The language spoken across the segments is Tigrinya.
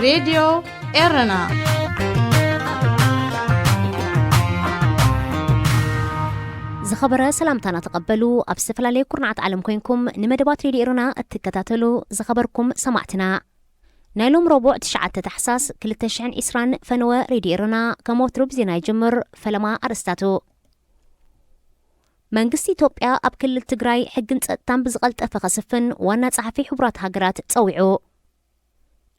راديو إيرنا. زخبر سلامتنا تقبلوا أبستفل عليه كرنعة عالم كوينكم نمدبات راديو إيرنا اتكتاتلو زخبركم سمعتنا نايلوم ربع تشعة تحساس كل تشعن إسران فنوى راديو إيرنا كموترب زينا يجمر فلما أرستاتو መንግስቲ ኢትዮጵያ ኣብ ክልል ትግራይ ሕግን ጸጥታን ብዝቐልጠፈ ኸስፍን ዋና ጸሓፊ ሕቡራት ሃገራት ጸዊዑ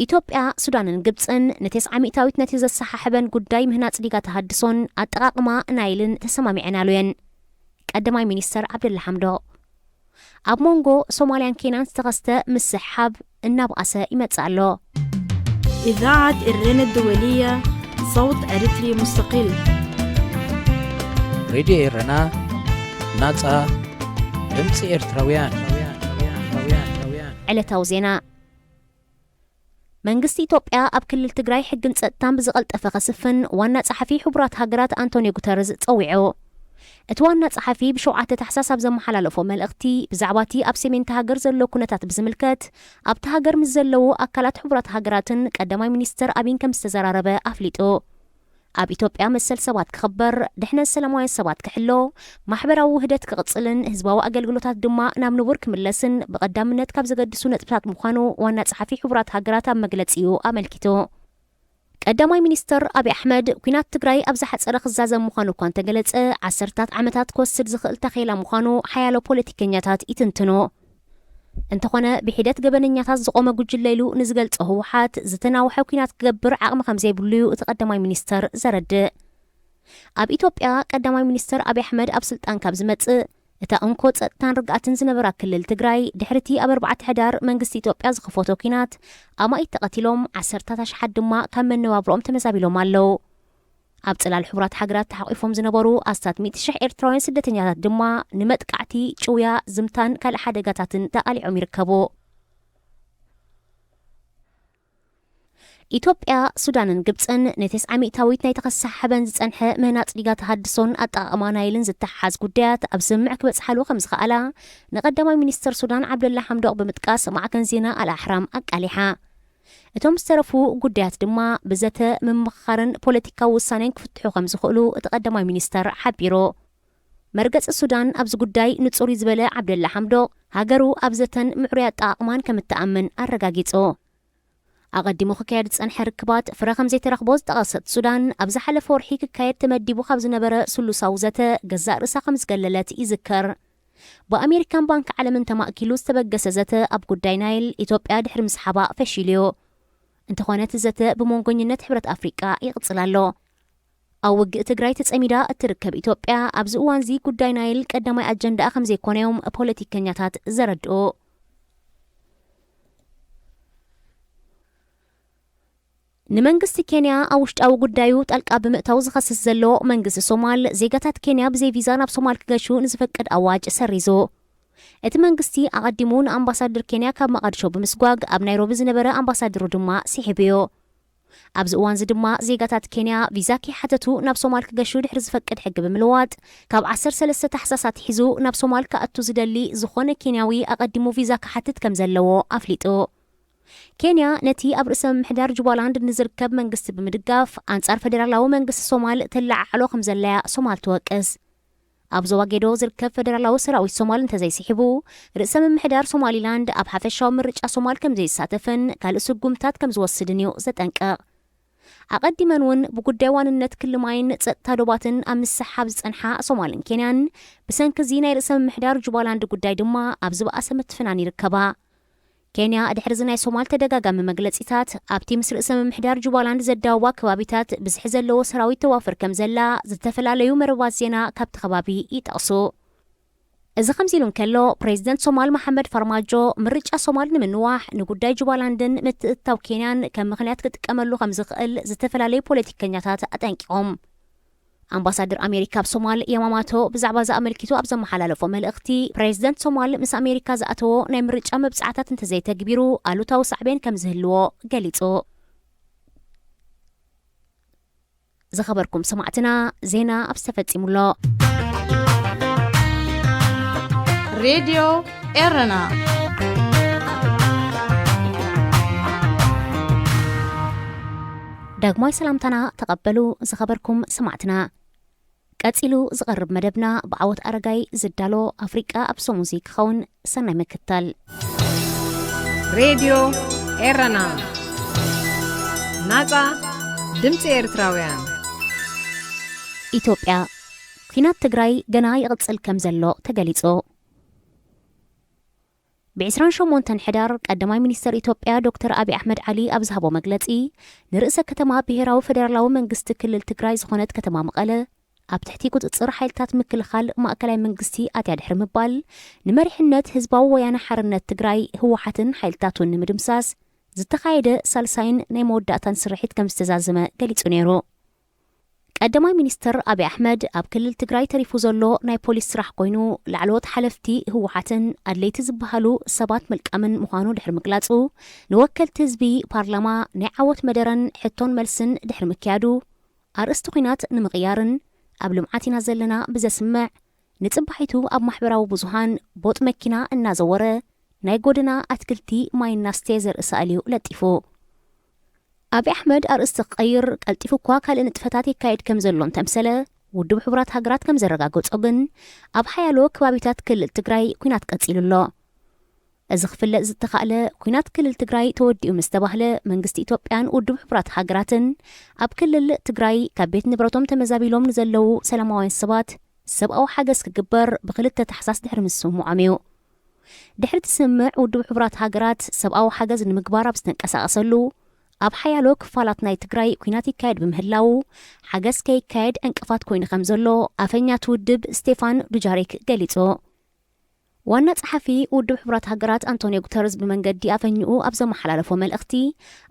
ኢትዮጵያ ሱዳንን ግብፅን ነ900 ነቲ ዘሰሓሕበን ጉዳይ ምህናጽ ዲጋ ተሃድሶን ኣጠቓቕማ ናይልን ተሰማሚዐናሉየን ቀዳማይ ሚኒስተር ዓብደላ ሐምዶቅ ኣብ ሞንጎ ሶማልያን ኬንያን ዝተኸስተ ምስሕሓብ እናብኣሰ ይመጽእ ኣሎ إذاعة إيرنا الدولية صوت أريتري مستقل راديو إيرنا ناصا دمص ኤርትራውያን ዕለታዊ ዜና መንግስቲ ኢትዮጵያ ኣብ ክልል ትግራይ ሕግን ጸጥታን ብዝቐልጠፈ ኸስፍን ዋና ጸሓፊ ሕቡራት ሃገራት አንቶኒዮ ጉተረስ ጸዊዑ እቲ ዋና ጸሓፊ ብሸውዓተ ታሕሳስ ኣብ ዘመሓላለፎ መልእኽቲ ብዛዕባቲ ኣብ ሰሜን ሃገር ዘሎ ኩነታት ብዝምልከት ኣብቲ ሃገር ምስ ዘለዉ ኣካላት ሕቡራት ሃገራትን ቀዳማይ ሚኒስተር ኣብይን ከም ዝተዘራረበ ኣፍሊጡ ኣብ ኢትዮጵያ መሰል ሰባት ክኽበር ድሕነት ሰላማውያን ሰባት ክሕሎ ማሕበራዊ ውህደት ክቕጽልን ህዝባዊ ኣገልግሎታት ድማ ናብ ንቡር ክምለስን ብቐዳምነት ካብ ዘገድሱ ነጥብታት ምዃኑ ዋና ጸሓፊ ሕቡራት ሃገራት ኣብ መግለጺኡ ኣመልኪቱ ቀዳማይ ሚኒስተር ኣብይ ኣሕመድ ኩናት ትግራይ ኣብ ዝሓፀረ ክዛዘም ምዃኑ እኳ እንተገለጸ ዓሰርታት ዓመታት ክወስድ ዝኽእል ተኺላ ምዃኑ ሓያሎ ፖለቲከኛታት ይትንትኑ እንተኾነ ብሒደት ገበነኛታት ዝቆመ ጉጅለ ኢሉ ንዝገልጾ ህወሓት ዝተናውሐ ኩናት ክገብር ዓቕሚ ከም ዘይብሉ እቲ ቀዳማይ ሚኒስተር ዘረድእ ኣብ ኢትዮጵያ ቀዳማይ ሚኒስተር ኣብይ ኣሕመድ ኣብ ስልጣን ካብ ዝመጽእ እታ እንኮ ጸጥታን ርግኣትን ዝነበራ ክልል ትግራይ ድሕርቲ ኣብ 4 ሕዳር መንግስቲ ኢትዮጵያ ዝኸፈቶ ኩናት ኣማኢት ተቐቲሎም 10 ኣሽሓት ድማ ካብ መነባብሮኦም ተመዛቢሎም ኣለዉ ኣብ ጽላል ሕቡራት ሃገራት ተሓቂፎም ዝነበሩ ኣስታት 100,000 ኤርትራውያን ስደተኛታት ድማ ንመጥቃዕቲ ጭውያ ዝምታን ካልእ ሓደጋታትን ተቓሊዖም ይርከቡ ኢትዮጵያ ሱዳንን ግብፅን ነ900 ናይ ተኸሳሕበን ዝጸንሐ ምህናጽ ዲጋ ተሃድሶን ኣጠቓቕማ ናይልን ዝተሓሓዝ ጉዳያት ኣብ ስምዕ ክበጽሓሉ ከም ዝኸኣላ ንቐዳማይ ሚኒስተር ሱዳን ዓብደላ ሐምዶቅ ብምጥቃስ ማዕከን ዜና ኣልኣሕራም ኣቃሊሓ እቶም ዝተረፉ ጉዳያት ድማ ብዘተ ምምኽኻርን ፖለቲካዊ ውሳኔን ክፍትሑ ከም ዝኽእሉ እቲ ቀዳማይ ሚኒስተር ሓቢሩ መርገጽ ሱዳን ኣብዚ ጉዳይ ንጹር ዝበለ ዓብደላ ሐምዶቅ ሃገሩ ኣብ ዘተን ምዕሩይ ኣጠቓቕማን ከም እትኣምን ኣረጋጊጹ ኣቐዲሙ ክካየድ ዝጸንሐ ርክባት ፍረ ከም ዘይተረኽቦ ዝጠቐሰት ሱዳን ኣብ ዝሓለፈ ወርሒ ክካየድ ተመዲቡ ካብ ዝነበረ ስሉሳዊ ዘተ ገዛእ ርእሳ ከም ዝገለለት ይዝከር ብኣሜሪካን ባንኪ ዓለምን ተማእኪሉ ዝተበገሰ ዘተ ኣብ ጉዳይ ናይል ኢትዮጵያ ድሕሪ ምስሓባ ፈሺልዩ እንተኾነት ዘተ ብመንጎኝነት ሕብረት ኣፍሪቃ ይቕጽል ኣሎ ኣብ ውግእ ትግራይ ተጸሚዳ እትርከብ ኢትዮጵያ ኣብዚ እዋን እዚ ጉዳይ ናይል ቀዳማይ ኣጀንዳ ከም ዘይኮነዮም ፖለቲከኛታት ዘረድኡ ንመንግስቲ ኬንያ ኣብ ውሽጣዊ ጉዳዩ ጣልቃ ብምእታው ዝኸስስ ዘሎ መንግስቲ ሶማል ዜጋታት ኬንያ ብዘይ ቪዛ ናብ ሶማል ክገሹ ንዝፈቅድ ኣዋጅ ሰሪዙ እቲ መንግስቲ ኣቐዲሙ ንኣምባሳደር ኬንያ ካብ መቐድሾ ብምስጓግ ኣብ ናይሮቢ ዝነበረ ኣምባሳደሩ ድማ ሲሕብዮ ኣብዚ እዋን እዚ ድማ ዜጋታት ኬንያ ቪዛ ከይሓተቱ ናብ ሶማል ክገሹ ድሕሪ ዝፈቅድ ሕጊ ብምልዋጥ ካብ 13 ታሕሳሳት ሒዙ ናብ ሶማል ክኣቱ ዝደሊ ዝኾነ ኬንያዊ ኣቐዲሙ ቪዛ ክሓትት ከም ዘለዎ ኣፍሊጡ ኬንያ ነቲ ኣብ ርእሰ ምምሕዳር ጁባላንድ ንዝርከብ መንግስቲ ብምድጋፍ ኣንጻር ፌደራላዊ መንግስቲ ሶማል ተላዓሎ ከም ዘለያ ሶማል ትወቅስ ኣብ ዞባ ጌዶ ዝርከብ ፌደራላዊ ሰራዊት ሶማል እንተዘይስሒቡ ርእሰ ምምሕዳር ሶማሊላንድ ኣብ ሓፈሻዊ ምርጫ ሶማል ከም ዘይሳተፍን ካልእ ስጉምታት ከም ዝወስድን እዩ ዘጠንቀቕ ኣቐዲመን እውን ብጉዳይ ዋንነት ክልማይን ጸጥታ ዶባትን ኣብ ምስሓብ ዝጸንሓ ሶማልን ኬንያን ብሰንኪ እዚ ናይ ርእሰ ምምሕዳር ጁባላንድ ጉዳይ ድማ ኣብ ዝብኣሰ ምትፍናን ይርከባ ኬንያ ድሕሪ ናይ ሶማል ተደጋጋሚ መግለጺታት ኣብቲ ምስ ርእሰ ምምሕዳር ጁባላንድ ዘዳውባ ከባቢታት ብዝሒ ዘለዎ ሰራዊት ተዋፍር ከም ዘላ ዝተፈላለዩ መረባት ዜና ካብቲ ከባቢ ይጠቕሱ እዚ ከምዚ ኢሉ እንከሎ ፕሬዚደንት ሶማል መሐመድ ፈርማጆ ምርጫ ሶማል ንምንዋሕ ንጉዳይ ጁባላንድን ምትእትታው ኬንያን ከም ምኽንያት ክጥቀመሉ ከም ዝኽእል ዝተፈላለዩ ፖለቲከኛታት ኣጠንቂቖም ኣምባሳደር ኣሜሪካ ኣብ ሶማል የማማቶ ብዛዕባ ዝኣመልኪቱ ኣብ ዘመሓላለፎ መልእኽቲ ፕሬዚደንት ሶማል ምስ ኣሜሪካ ዝኣተዎ ናይ ምርጫ መብጻዕታት እንተዘይተግቢሩ ኣሉታዊ ሳዕቤን ከም ዝህልዎ ገሊጹ ዝኸበርኩም ሰማዕትና ዜና ኣብ ዝተፈጺሙሎ راديو إيرنا ዳግማይ ሰላምታና ተቀበሉ ዝኸበርኩም ሰማዕትና ቀጺሉ ዝቐርብ መደብና ብዓወት ኣረጋይ ዝዳሎ ኣፍሪቃ ኣብሶ ሙዚክ ኸውን ሰናይ መክተል ሬድዮ ኤረና ናጻ ድምፂ ኤርትራውያን ኢትዮጵያ ኩናት ትግራይ ገና ይቕጽል ከም ዘሎ ተገሊጹ ب28 حدار ቀዳማይ ሚኒስተር ኢትዮጵያ ዶክተር አብይ አሕመድ ዓሊ ኣብ ዝሃቦ መግለጺ ንርእሰ ከተማ ብሄራዊ ፌደራላዊ መንግስቲ ክልል ትግራይ ዝኾነት ከተማ መቐለ ኣብ ትሕቲ ቁጽጽር ሓይልታት ምክልኻል ማእከላይ መንግስቲ ኣትያ ድሕሪ ምባል ንመሪሕነት ህዝባዊ ወያነ ሓርነት ትግራይ ህወሓትን ሓይልታቱን ንምድምሳስ ዝተኻየደ ሳልሳይን ናይ መወዳእታን ስርሒት ከም ዝተዛዘመ ገሊጹ ነይሩ ቀዳማይ ሚኒስተር አብይ አሕመድ ኣብ ክልል ትግራይ ተሪፉ ዘሎ ናይ ፖሊስ ስራሕ ኮይኑ ላዕለዎት ሓለፍቲ ህወሓትን ኣድለይቲ ዝበሃሉ ሰባት መልቃምን ምዃኑ ድሕሪ ምግላጹ ንወከልቲ ህዝቢ ፓርላማ ናይ ዓወት መደረን ሕቶን መልስን ድሕሪ ምክያዱ ኣርእስቲ ኩናት ንምቕያርን ኣብ ልምዓት ኢና ዘለና ብዘስምዕ ንጽባሒቱ ኣብ ማሕበራዊ ብዙሃን ቦጥ መኪና እናዘወረ ናይ ጎደና ኣትክልቲ ማይና ስቴ ዘርኢ ስእልዩ ለጢፉ አብይ አሕመድ ኣርእስቲ ክቐይር ቀልጢፉ እኳ ካልእ ንጥፈታት ይካየድ ከም ዘሎን ተምሰለ ውድብ ሕብራት ሃገራት ከም ዘረጋገጾ ግን ኣብ ሓያሎ ከባቢታት ክልል ትግራይ ኩናት ቀጺሉ ኣሎ እዚ ክፍለጥ ዝተኻእለ ኩናት ክልል ትግራይ ተወዲኡ ምስ ተባህለ መንግስቲ ኢትዮጵያን ውድብ ሕብራት ሃገራትን ኣብ ክልል ትግራይ ካብ ቤት ንብረቶም ተመዛቢሎም ንዘለዉ ሰላማውያን ሰባት ሰብኣዊ ሓገዝ ክግበር ብክልተ ታሕሳስ ድሕሪ ምስምዖም እዩ ድሕሪ ትስምዕ ውድብ ሕብራት ሃገራት ሰብኣዊ ሓገዝ ንምግባር ኣብ ዝተንቀሳቐሰሉ ኣብ ሓያሎ ክፋላት ናይ ትግራይ ኩናት ይካየድ ብምህላው ሓገዝ ከይካየድ ዕንቅፋት ኮይኑ ከም ዘሎ ኣፈኛት ውድብ ስቴፋን ዱጃሪክ ገሊጹ ዋና ጸሓፊ ውድብ ሕብራት ሃገራት አንቶኒዮ ጉተርስ ብመንገዲ ኣፈኝኡ ኣብ ዘመሓላለፎ መልእኽቲ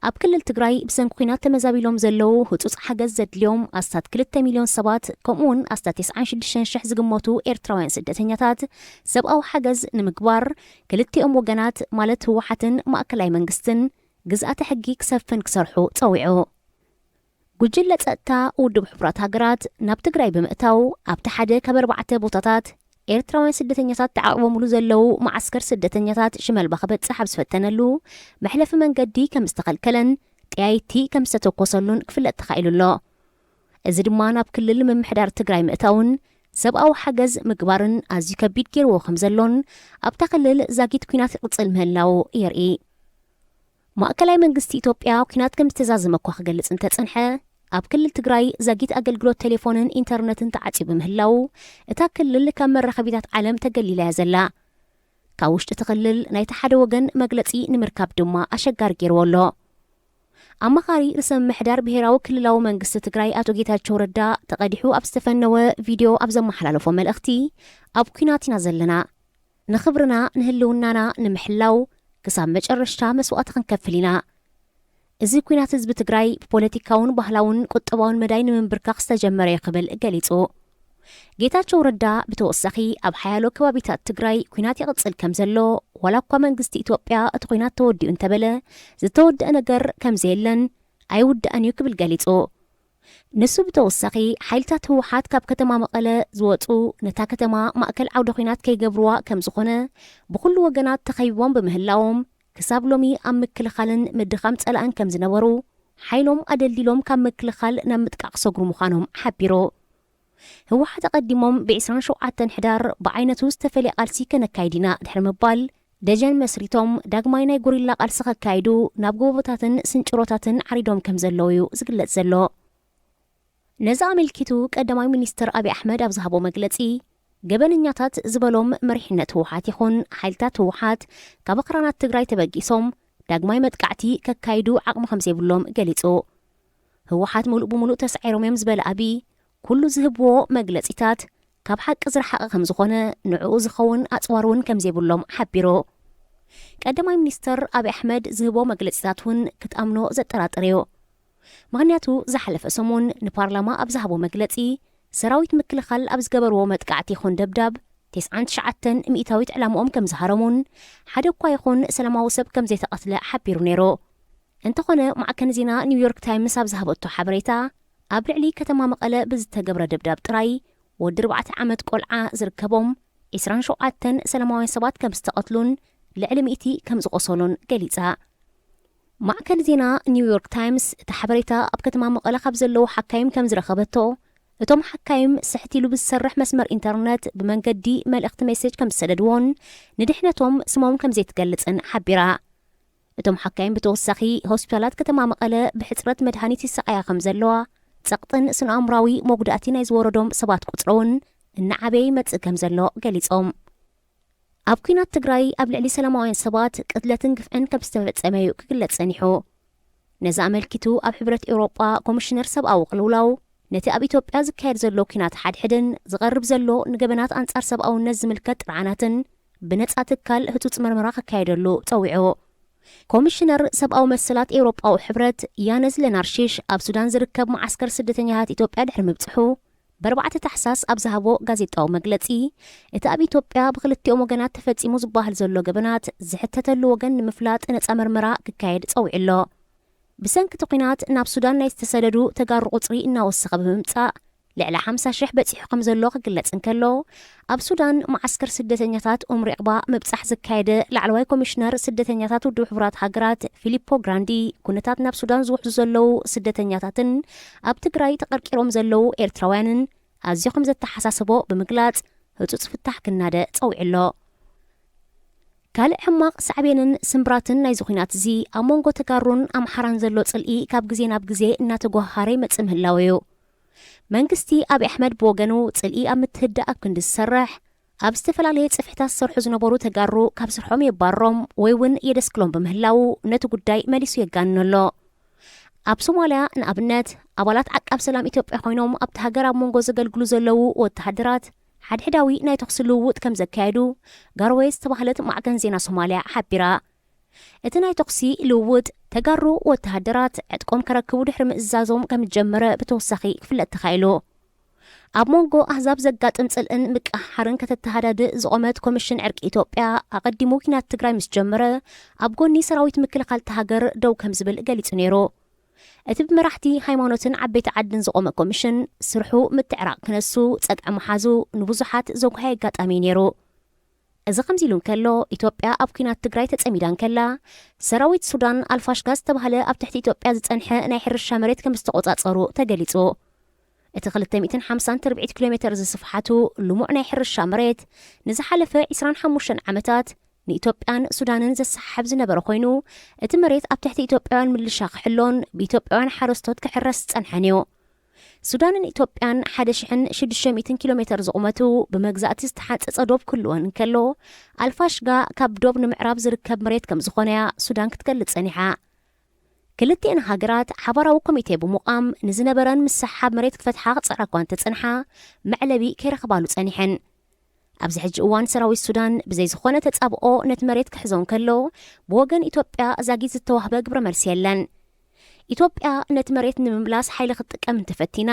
ኣብ ክልል ትግራይ ብሰንኪ ኩናት ተመዛቢሎም ዘለዉ ህጹጽ ሓገዝ ዘድልዮም ኣስታት 2 ሚልዮን ሰባት ከምኡውን ኣስታት 96,000 ዝግመቱ ኤርትራውያን ስደተኛታት ሰብኣዊ ሓገዝ ንምግባር ክልቲኦም ወገናት ማለት ህወሓትን ማእከላይ መንግስትን ግዝኣተ ሕጊ ክሰፍን ክሰርሑ ጸዊዑ ጉጅለ ጸጥታ ውድብ ሕብራት ሃገራት ናብ ትግራይ ብምእታው ኣብቲ ሓደ ካብ 4 ቦታታት ኤርትራውያን ስደተኛታት ተዓቕቦምሉ ዘለዉ ማዓስከር ስደተኛታት ሽመልባ ክበጽሕ ኣብ ዝፈተነሉ መሕለፊ መንገዲ ከም ዝተኸልከለን ጥያይቲ ከም ዝተተኮሰሉን ክፍለጥ ተኻኢሉ ኣሎ እዚ ድማ ናብ ክልል ምምሕዳር ትግራይ ምእታውን ሰብኣዊ ሓገዝ ምግባርን ኣዝዩ ከቢድ ገይርዎ ከም ዘሎን ኣብታ ክልል ዛጊት ኩናት ይቕጽል ምህላው የርኢ ማእከላይ መንግስቲ ኢትዮጵያ ኩናት ከም ዝተዛዘመ እኳ ክገልጽ እንተጸንሐ ኣብ ክልል ትግራይ ዛጊት ኣገልግሎት ቴሌፎንን ኢንተርነትን ተዓጺቡ ምህላው እታ ክልል ካብ መራኸቢታት ዓለም ተገሊላ እያ ዘላ ካብ ውሽጢ ትኽልል ናይቲ ሓደ ወገን መግለጺ ንምርካብ ድማ ኣሸጋሪ ገይርዎ ኣሎ ኣማኻሪ ርእሰ ምምሕዳር ብሄራዊ ክልላዊ መንግስቲ ትግራይ ኣቶ ጌታቸው ረዳ ተቐዲሑ ኣብ ዝተፈነወ ቪድዮ ኣብ ዘመሓላለፎ መልእኽቲ ኣብ ኩናት ኢና ዘለና ንኽብርና ንህልውናና ንምሕላው ክሳብ መጨረሻ መስዋዕት ክንከፍል ኢና እዚ ኩናት ህዝቢ ትግራይ ብፖለቲካውን ባህላውን ቁጠባውን መዳይ ንምንብርካኽ ዝተጀመረ ይኽብል ገሊጹ ጌታቸው ረዳ ብተወሳኺ ኣብ ሓያሎ ከባቢታት ትግራይ ኩናት ይቕጽል ከም ዘሎ ዋላ እኳ መንግስቲ ኢትዮጵያ እቲ ኩናት ተወዲኡ እንተበለ ዝተወድአ ነገር ከምዘየለን ኣይውድአን እዩ ክብል ገሊጹ ንሱ ብተወሳኺ ሓይልታት ህወሓት ካብ ከተማ መቐለ ዝወፁ ነታ ከተማ ማእከል ዓውደ ኩናት ከይገብርዋ ከም ዝኾነ ብኩሉ ወገናት ተኸቢቦም ብምህላዎም ክሳብ ሎሚ ኣብ ምክልኻልን ምድኻም ጸላእን ከም ዝነበሩ ሓይሎም ኣደሊሎም ካብ ምክልኻል ናብ ምጥቃዕ ክሰግሩ ምዃኖም ሓቢሩ ህወሓት ኣቐዲሞም ብ27 ሕዳር ብዓይነቱ ዝተፈለየ ቃልሲ ከነካይዲና ድሕሪ ምባል ደጀን መስሪቶም ዳግማይ ናይ ጉሪላ ቃልሲ ከካይዱ ናብ ጎቦታትን ስንጭሮታትን ዓሪዶም ከም ዘለዉ እዩ ዝግለጽ ዘሎ ነዛ ኣመልኪቱ ቀዳማይ ሚኒስተር አብይ አሕመድ ኣብ ዝሃቦ መግለጺ ገበነኛታት ዝበሎም መሪሕነት ህወሓት ይኹን ሓይልታት ህወሓት ካብ ኣኽራናት ትግራይ ተበጊሶም ዳግማይ መጥቃዕቲ ከካይዱ ዓቕሚ ከም ዘይብሎም ገሊጹ ህወሓት ሙሉእ ብሙሉእ ተሰዒሮም እዮም ዝበለ አብይ ኩሉ ዝህብዎ መግለጺታት ካብ ሓቂ ዝረሓቐ ከም ዝኾነ ንዕኡ ዝኸውን ኣጽዋር እውን ከም ዘይብሎም ሓቢሩ ቀዳማይ ሚኒስተር አብይ አሕመድ ዝህቦ መግለጺታት እውን ክትኣምኖ ዘጠራጥር እዩ ምክንያቱ ዝሓለፈ ሰሙን ንፓርላማ ኣብ ዝሃቦ መግለጺ ሰራዊት ምክልኻል ኣብ ዝገበርዎ መጥቃዕቲ ይኹን ደብዳብ 99 ሚእታዊት ዕላምኦም ከም ዝሃረሙን ሓደ እኳ ይኹን ሰላማዊ ሰብ ከም ዘይተቐትለ ሓቢሩ ነይሩ እንተኾነ ማዕከን ዜና ኒውዮርክ ታይምስ ኣብ ዝሃበቶ ሓበሬታ ኣብ ልዕሊ ከተማ መቐለ ብዝተገብረ ደብዳብ ጥራይ ወዲ 4 ዓመት ቆልዓ ዝርከቦም 27 ሰላማውያን ሰባት ከም ዝተቐትሉን ልዕሊ 100 ከም ዝቆሰሉን ገሊጻ ማዕከል ዜና ኒውዮርክ ታይምስ ተሓበሬታ ኣብ ከተማ መቐለ ካብ ዘለዉ ሓካይም ከም ዝረኸበቶ እቶም ሓካይም ስሕቲሉ ብዝሰርሕ መስመር ኢንተርነት ብመንገዲ መልእኽቲ ሜሴጅ ከም ዝሰደድዎን ንድሕነቶም ስሞም ከም ዘይትገልጽን ሓቢራ እቶም ሓካይም ብተወሳኺ ሆስፒታላት ከተማ መቐለ ብሕፅረት መድሃኒት ይሰቃያ ከም ዘለዋ ጸቕጥን ስነኣእምራዊ መጉዳእቲ ናይ ዝወረዶም ሰባት ቁፅሮውን እናዓበይ መጽእ ከም ዘሎ ገሊጾም ኣብ ኩናት ትግራይ ኣብ ልዕሊ ሰላማውያን ሰባት ቅትለትን ግፍዕን ከም ዝተፈጸመ እዩ ክግለጽ ጸኒሑ ነዚ ኣመልኪቱ ኣብ ሕብረት ኤውሮጳ ኮሚሽነር ሰብኣዊ ቅልውላው ነቲ ኣብ ኢትዮጵያ ዝካየድ ዘሎ ኩናት ሓድሕድን ዝቐርብ ዘሎ ንገበናት ኣንጻር ሰብኣውነት ዝምልከት ጥርዓናትን ብነጻ ትካል ህጹጽ መርመራ ክካየደሉ ጸዊዑ ኮሚሽነር ሰብኣዊ መሰላት ኤውሮጳዊ ሕብረት ያነዝ ለናርሺሽ ኣብ ሱዳን ዝርከብ ማዓስከር ስደተኛታት ኢትዮጵያ ድሕሪ ምብጽሑ በርባዕተ ታሕሳስ ኣብ ዝሃቦ ጋዜጣዊ መግለጺ እቲ ኣብ ኢትዮጵያ ብክልቲኦም ወገናት ተፈጺሙ ዝበሃል ዘሎ ገበናት ዝሕተተሉ ወገን ንምፍላጥ ነጻ መርመራ ክካየድ ጸዊዑ ኣሎ ብሰንኪ ኩናት ናብ ሱዳን ናይ ዝተሰደዱ ተጋሩ ቁጽሪ እናወሰኸ ብምምጻእ ልዕሊ 50,000 በፂሑ ከም ዘሎ ክግለጽ እንከሎ ኣብ ሱዳን ማዓስከር ስደተኛታት ኡምሪቕባ ምብጻሕ ዝካየደ ላዕለዋይ ኮሚሽነር ስደተኛታት ውድብ ሕብራት ሃገራት ፊሊፖ ግራንዲ ኩነታት ናብ ሱዳን ዝውሕዙ ዘለዉ ስደተኛታትን ኣብ ትግራይ ተቐርቂሮም ዘለዉ ኤርትራውያንን ኣዝዩ ከም ዘተሓሳስቦ ብምግላጽ ህጹጽ ፍታሕ ክናደ ጸዊዑ ኣሎ ካልእ ሕማቕ ሳዕቤንን ስምብራትን ናይ ዝኹናት እዚ ኣብ መንጎ ተጋሩን ኣምሓራን ዘሎ ጽልኢ ካብ ግዜ ናብ ግዜ እናተጓሃረ ይመጽእ ምህላው እዩ መንግስቲ ኣብ ኣሕመድ ብወገኑ ጽልኢ ኣብ ምትህዳእ ኣብ ክንዲ ዝሰርሕ ኣብ ዝተፈላለየ ጽፍሕታት ዝሰርሑ ዝነበሩ ተጋሩ ካብ ስርሖም የባሮም ወይ እውን የደስክሎም ብምህላው ነቲ ጉዳይ መሊሱ የጋንኖ ኣሎ ኣብ ሶማልያ ንኣብነት ኣባላት ዓቃብ ሰላም ኢትዮጵያ ኮይኖም ኣብቲ ሃገር ኣብ መንጎ ዘገልግሉ ዘለዉ ወተሃደራት ሓድሕዳዊ ናይ ተኽሲ ልውውጥ ከም ዘካየዱ ጋርዌይ ዝተባህለት ማዕከን ዜና ሶማልያ ሓቢራ እቲ ናይ ተኽሲ ልውውጥ ተጋሩ ወተሃደራት ዕጥቆም ከረክቡ ድሕሪ ምእዛዞም ከም ጀመረ ብተወሳኺ ክፍለጥ ተኻኢሉ ኣብ መንጎ ኣህዛብ ዘጋጥም ጽልእን ምቅሓርን ከተተሃዳድእ ዝቖመት ኮሚሽን ዕርቂ ኢትዮጵያ ኣቐዲሙ ኩናት ትግራይ ምስ ጀመረ ኣብ ጎኒ ሰራዊት ምክልኻል ሃገር ደው ከም ዝብል ገሊጹ ነይሩ እቲ ብመራሕቲ ሃይማኖትን ዓበይቲ ዓድን ዝቖመ ኮሚሽን ስርሑ ምትዕራቕ ክነሱ ጸግዒ መሓዙ ንብዙሓት ዘጓሂ ኣጋጣሚ ነይሩ እዚ ከምዚ ኢሉ እንከሎ ኢትዮጵያ ኣብ ኩናት ትግራይ ተጸሚዳን ከላ ሰራዊት ሱዳን ኣልፋሽጋ ዝተባህለ ኣብ ትሕቲ ኢትዮጵያ ዝጸንሐ ናይ ሕርሻ መሬት ከም ዝተቆጻጸሩ ተገሊጹ እቲ 250 ኪሎ ሜትር ዝስፍሓቱ ልሙዕ ናይ ሕርሻ መሬት ንዝሓለፈ 25 ዓመታት ንኢትዮጵያን ሱዳንን ዘሰሓብ ዝነበረ ኮይኑ እቲ መሬት ኣብ ትሕቲ ኢትዮጵያውያን ምልሻ ክሕሎን ብኢትዮጵያውያን ሓረስቶት ክሕረስ ጸንሐን እዩ ሱዳንን ኢትዮጵያን 1600 ኪሎ ሜትር ዝቑመቱ ብመግዛእቲ ዝተሓፀፀ ዶብ ክልወን እንከሎ ኣልፋሽጋ ካብ ዶብ ንምዕራብ ዝርከብ መሬት ከም ዝኾነያ ሱዳን ክትገልጽ ጸኒሓ ክልቲአን ሃገራት ሓባራዊ ኮሚቴ ብምቋም ንዝነበረን ምሰሓብ መሬት ክፈትሓ ክጽዕራ እኳ እንተጸንሓ መዕለቢ ከይረኽባሉ ጸኒሐን ኣብዚ ሕጂ እዋን ሰራዊት ሱዳን ብዘይ ዝኾነ ተጻብኦ ነቲ መሬት ክሕዞ እንከሎ ብወገን ኢትዮጵያ ዛጊት ዝተዋህበ ግብረ መልሲ የለን ኢትዮጵያ ነቲ መሬት ንምምላስ ሓይሊ ክትጥቀም እንተፈቲና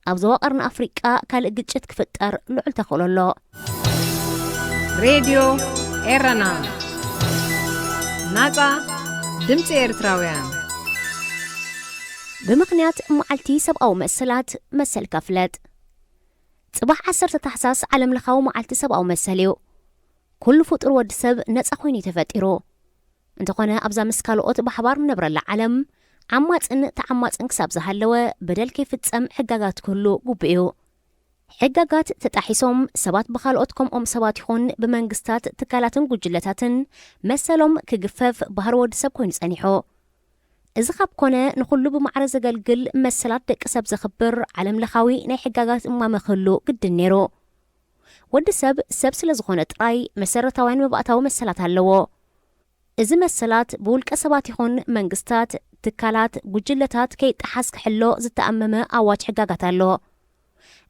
ኣብ ዞባ ቀርኒ ኣፍሪቃ ካልእ ግጭት ክፍጠር ልዑል ተኽእሎ ኣሎ ሬድዮ ኤረና ናጻ ድምፂ ኤርትራውያን ብምኽንያት መዓልቲ ሰብኣዊ መሰላት መሰልካ ፍለጥ ጽባሕ 10 ታሕሳስ ዓለም ለኻዊ መዓልቲ ሰብኣዊ መሰል እዩ ኩሉ ፍጡር ወዲ ሰብ ነጻ ኮይኑ ተፈጢሩ እንተኾነ ኣብዛ ምስ ካልኦት ብሓባር ንነብረላ ዓለም ዓማፅን ተዓማፅን ክሳብ ዝሃለወ በደል ከይፍጸም ሕጋጋት ክህሉ ግቡእ እዩ ሕጋጋት ተጣሒሶም ሰባት ብኻልኦት ከምኦም ሰባት ይኹን ብመንግስታት ትካላትን ጉጅለታትን መሰሎም ክግፈፍ ባህሪ ወዲ ሰብ ኮይኑ ጸኒሑ እዚ ካብ ኮነ ንኹሉ ብማዕረ ዘገልግል መሰላት ደቂ ሰብ ዘኽብር ዓለም ለኻዊ ናይ ሕጋጋት እማመ ክህሉ ግድን ነይሩ ወዲ ሰብ ስለ ዝኾነ ጥራይ መሰረታውያን መባእታዊ መሰላት ኣለዎ እዚ መሰላት ብውልቀ ሰባት ይኹን መንግስታት ትካላት ጉጅለታት ከይጠሓስ ክሕሎ ዝተኣመመ ኣዋጅ ሕጋጋት ኣሎ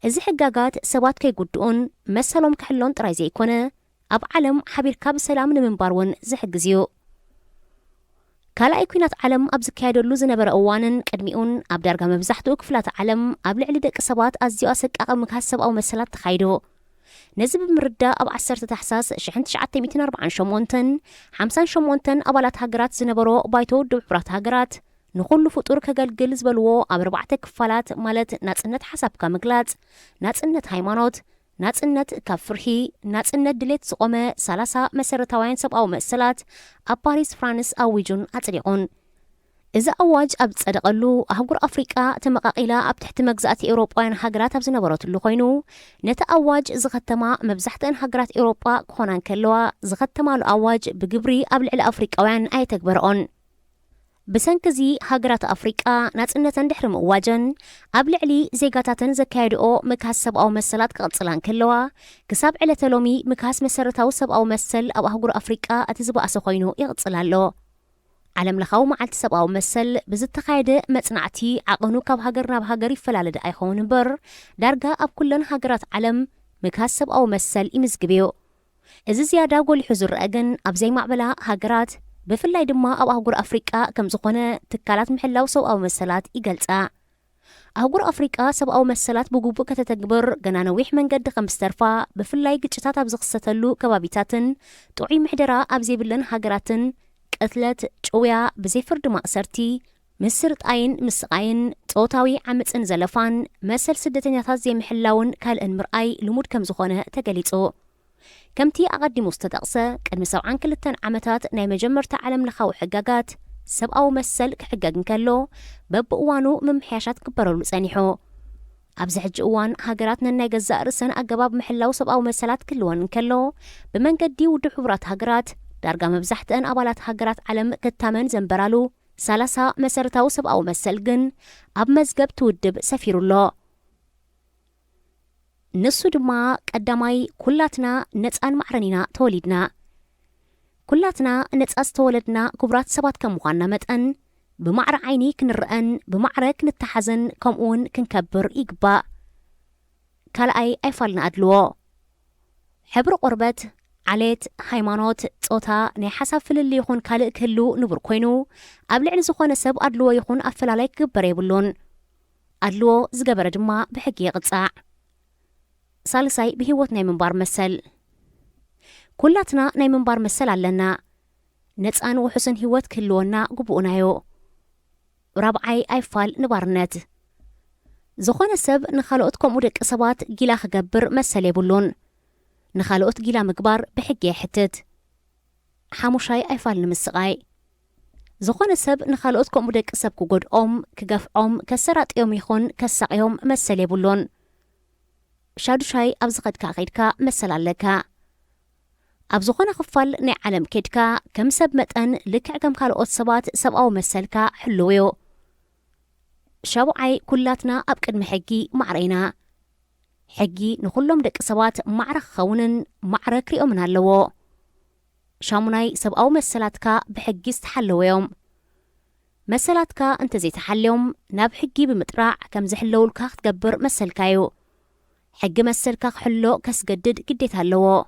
እዚ ሕጋጋት ሰባት ከይጉድኡን መሰሎም ክሕሎን ጥራይ ዘይኮነ ኣብ ዓለም ሓቢርካ ብሰላም ንምንባር እውን ዝሕግዝ እዩ ካልኣይ ኩናት ዓለም ኣብ ዝካየደሉ ዝነበረ እዋንን ቅድሚኡን ኣብ ዳርጋ መብዛሕትኡ ክፍላት ዓለም ኣብ ልዕሊ ደቂ ሰባት ኣዝዩ ኣሰቃቒ ምክሃት ሰብኣዊ መሰላት ተኻይዱ ነዚ ብምርዳእ ኣብ 10 ታሕሳስ 1948 58 ኣባላት ሃገራት ዝነበሮ ባይቶ ውድብ ሕብራት ሃገራት ንኹሉ ፍጡር ከገልግል ዝበልዎ ኣብ 4 ክፋላት ማለት ናጽነት ሓሳብካ ምግላጽ ናጽነት ሃይማኖት ናጽነት ካብ ፍርሒ ናጽነት ድሌት ዝቆመ 30 መሰረታውያን ሰብኣዊ መሰላት ኣብ ፓሪስ ፍራንስ ኣዊጁን ኣጽዲቑን إذا أواج أب تصدقلو أهجر أفريقيا تمقاقيلا أب تحت مجزات أوروبيين هجرات أب زنبرات اللي خينو نت أواج زختما مبزحتن هجرات أوروبا كونان كلوا زختما الأواج بجبري قبل على أفريقيين أي تكبرون بسنكزي هجرات أفريقيا ناتنا تندحر مواجن قبل علي زيجاتن زكايدو مكاس سب أو مسلات قصلان كلوا كسب على تلومي مكاس مسرتاو سب أو مسل أو هجر أفريقيا أتزبق أسخينو يقصلالو علم لخاو معلت سب أو مسل بزت خايدة متصنعتي عقنو كاب هجرنا بهجري فلالد أيخون بر درجة أب كلن هجرات علم مكاس سب أو مسل إمزجبيو إذا زيادة قول حزر أجن أب زي معبلا هجرات بفلاي دما أو أهجر أفريقيا كم زقنا تكالات محلاو سب أو مسلات إجلتا أهجر أفريقيا سب أو مسلات بجوبك تتكبر جنانا ويح من قد خمس ترفا بفلاي قتشتات أبزق ستلو كبابيتاتن تعي محدرة أبزي بلن هجراتن قتلت جويا بزي فرد مأسرتي مسرت عين مسقاين توتاوي عمت انزلفان مسل سدتنياتات زي محلاون كالان مرأي لمود كم زخونة تقليتو كمتي أقدم مستدقسة كان مسوعان كلتن عمتات ناي مجمر تعلم لخاو حقاقات سب أو مسل كحقاقن كالو باب اوانو ممحياشات كبرو لسانيحو أبزحج اوان هاقراتنا ناي قزاء رسان أقباب محلاو سب أو مسلات كلوان كالو بمن قدي ودو حبرات هاقرات دارقا مبزحتن أبالات هاقرات علم كتامن زنبرالو سالسا مسرتاو سب أو مسلقن أب مزقب تودب سفير الله نسو دما قداماي كلاتنا نتسان معرنينا توليدنا كلاتنا نتساس تولدنا كبرات سبات كمخانا متأن بمعر عيني كنرأن بمعر كنتحزن كمون كنكبر إقباء كالأي أيفالنا أدلو حبر قربت عليت هايمانوت صوتا ناي حسب فللي يخون كالق كلو نبر كوينو قبل عن زخون سب أدلو يخون أفلاليك بريبلون أدلو زقبر دما بحقي قطع سالساي بهيوت ناي منبار مسل كلاتنا ناي منبار مسل علنا نتسان وحسن هيوت كلونا قبونايو رابعاي أيفال نبارنت زخون سب نخالوتكم ودك إصابات جيلا خقبر مسل يبلون نخالوت جيلا مكبار بحقي حتت حاموشاي أيفال نمسقاي زخون سب نخالوتكم ودك إصابكو قد كقف كسرات يوم يخون كساق يوم مسل يبلون شادو شاي أبزغد كاقيدكا مسل عليكا أبزغونا خفال ني علم كيدكا كم سب متأن لك عقم كالوت سبات سب أو مسلكا حلويو شابعي كلاتنا أبكد محقي معرينا حقي نخلهم دك سبات معرخ خونن معرك ريو من هاللوو شاموناي سب أو مسلاتكا بحقي استحلويوم مسلاتكا انت زي تحليوم ناب حقي بمتراع كم زحلو الكاخ تقبر مسلكايو حق مسلكا حلو كس قدد قديت هاللوو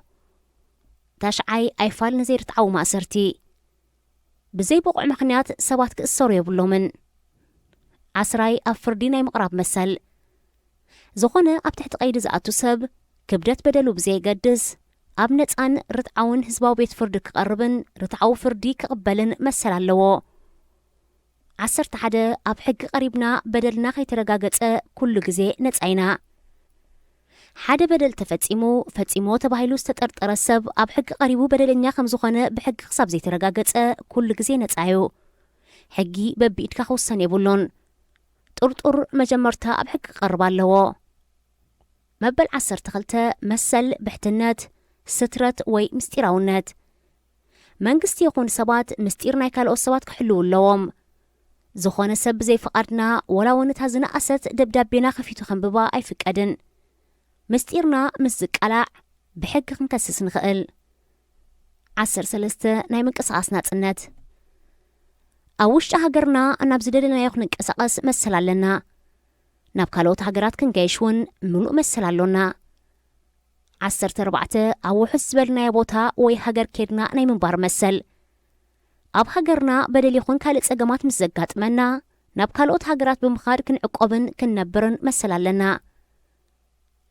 تاشعاي أيفال نزير تعو مأسرتي بزي بوقع مخنيات سبات كأسور يبلو من عسراي أفرديناي مقراب مسل زخونة أب تحت قيد زعاتو سب كبدت بدلو بزي قدس أب نتعان رتعون هزباو بيت فردك قربن رتعو فردي كقبلن مسل هاللوو عسرت حدا أب حق قريبنا بدلنا خي ترقاقت كل جزي نتعينا حدا بدل فتيمو تبايلو استطرطر السب أب حق قريبو بدلنيا خمزخانة بحق خصاب زي ترقاقت كل جزي نتعيو حقي ببيتك خوصان يبولون طرطر مجمرتا أب حق قربان لو مبل عصر تخلتا مسل بحتنات سترت وي مستيراونات منقستي يقون سبات مستيرنا يكالو سبات كحلو اللوام زخانة سب زي فقرنا ولا ونتهزنا أسد دبدابينا خفيتو خنببا أي فكادن مستيرنا مزق قلع بحق نكسس نخقل عسر سلسته ناي منقصاصنا صنت أوش هاجرنا أنا بزدلنا يخون نقصاص مسل علينا ناب كالوت هاجرات كنجيشون ملؤ مسل علونا عسر تربعته أو حسبلنا يبوتا وي هاجر كيدنا ناي منبار مسل أب هاجرنا بدل يخون كالت سقمات مزقات منا ناب كالوت هاجرات بمخار كنعقوبن كنبرن مسل علينا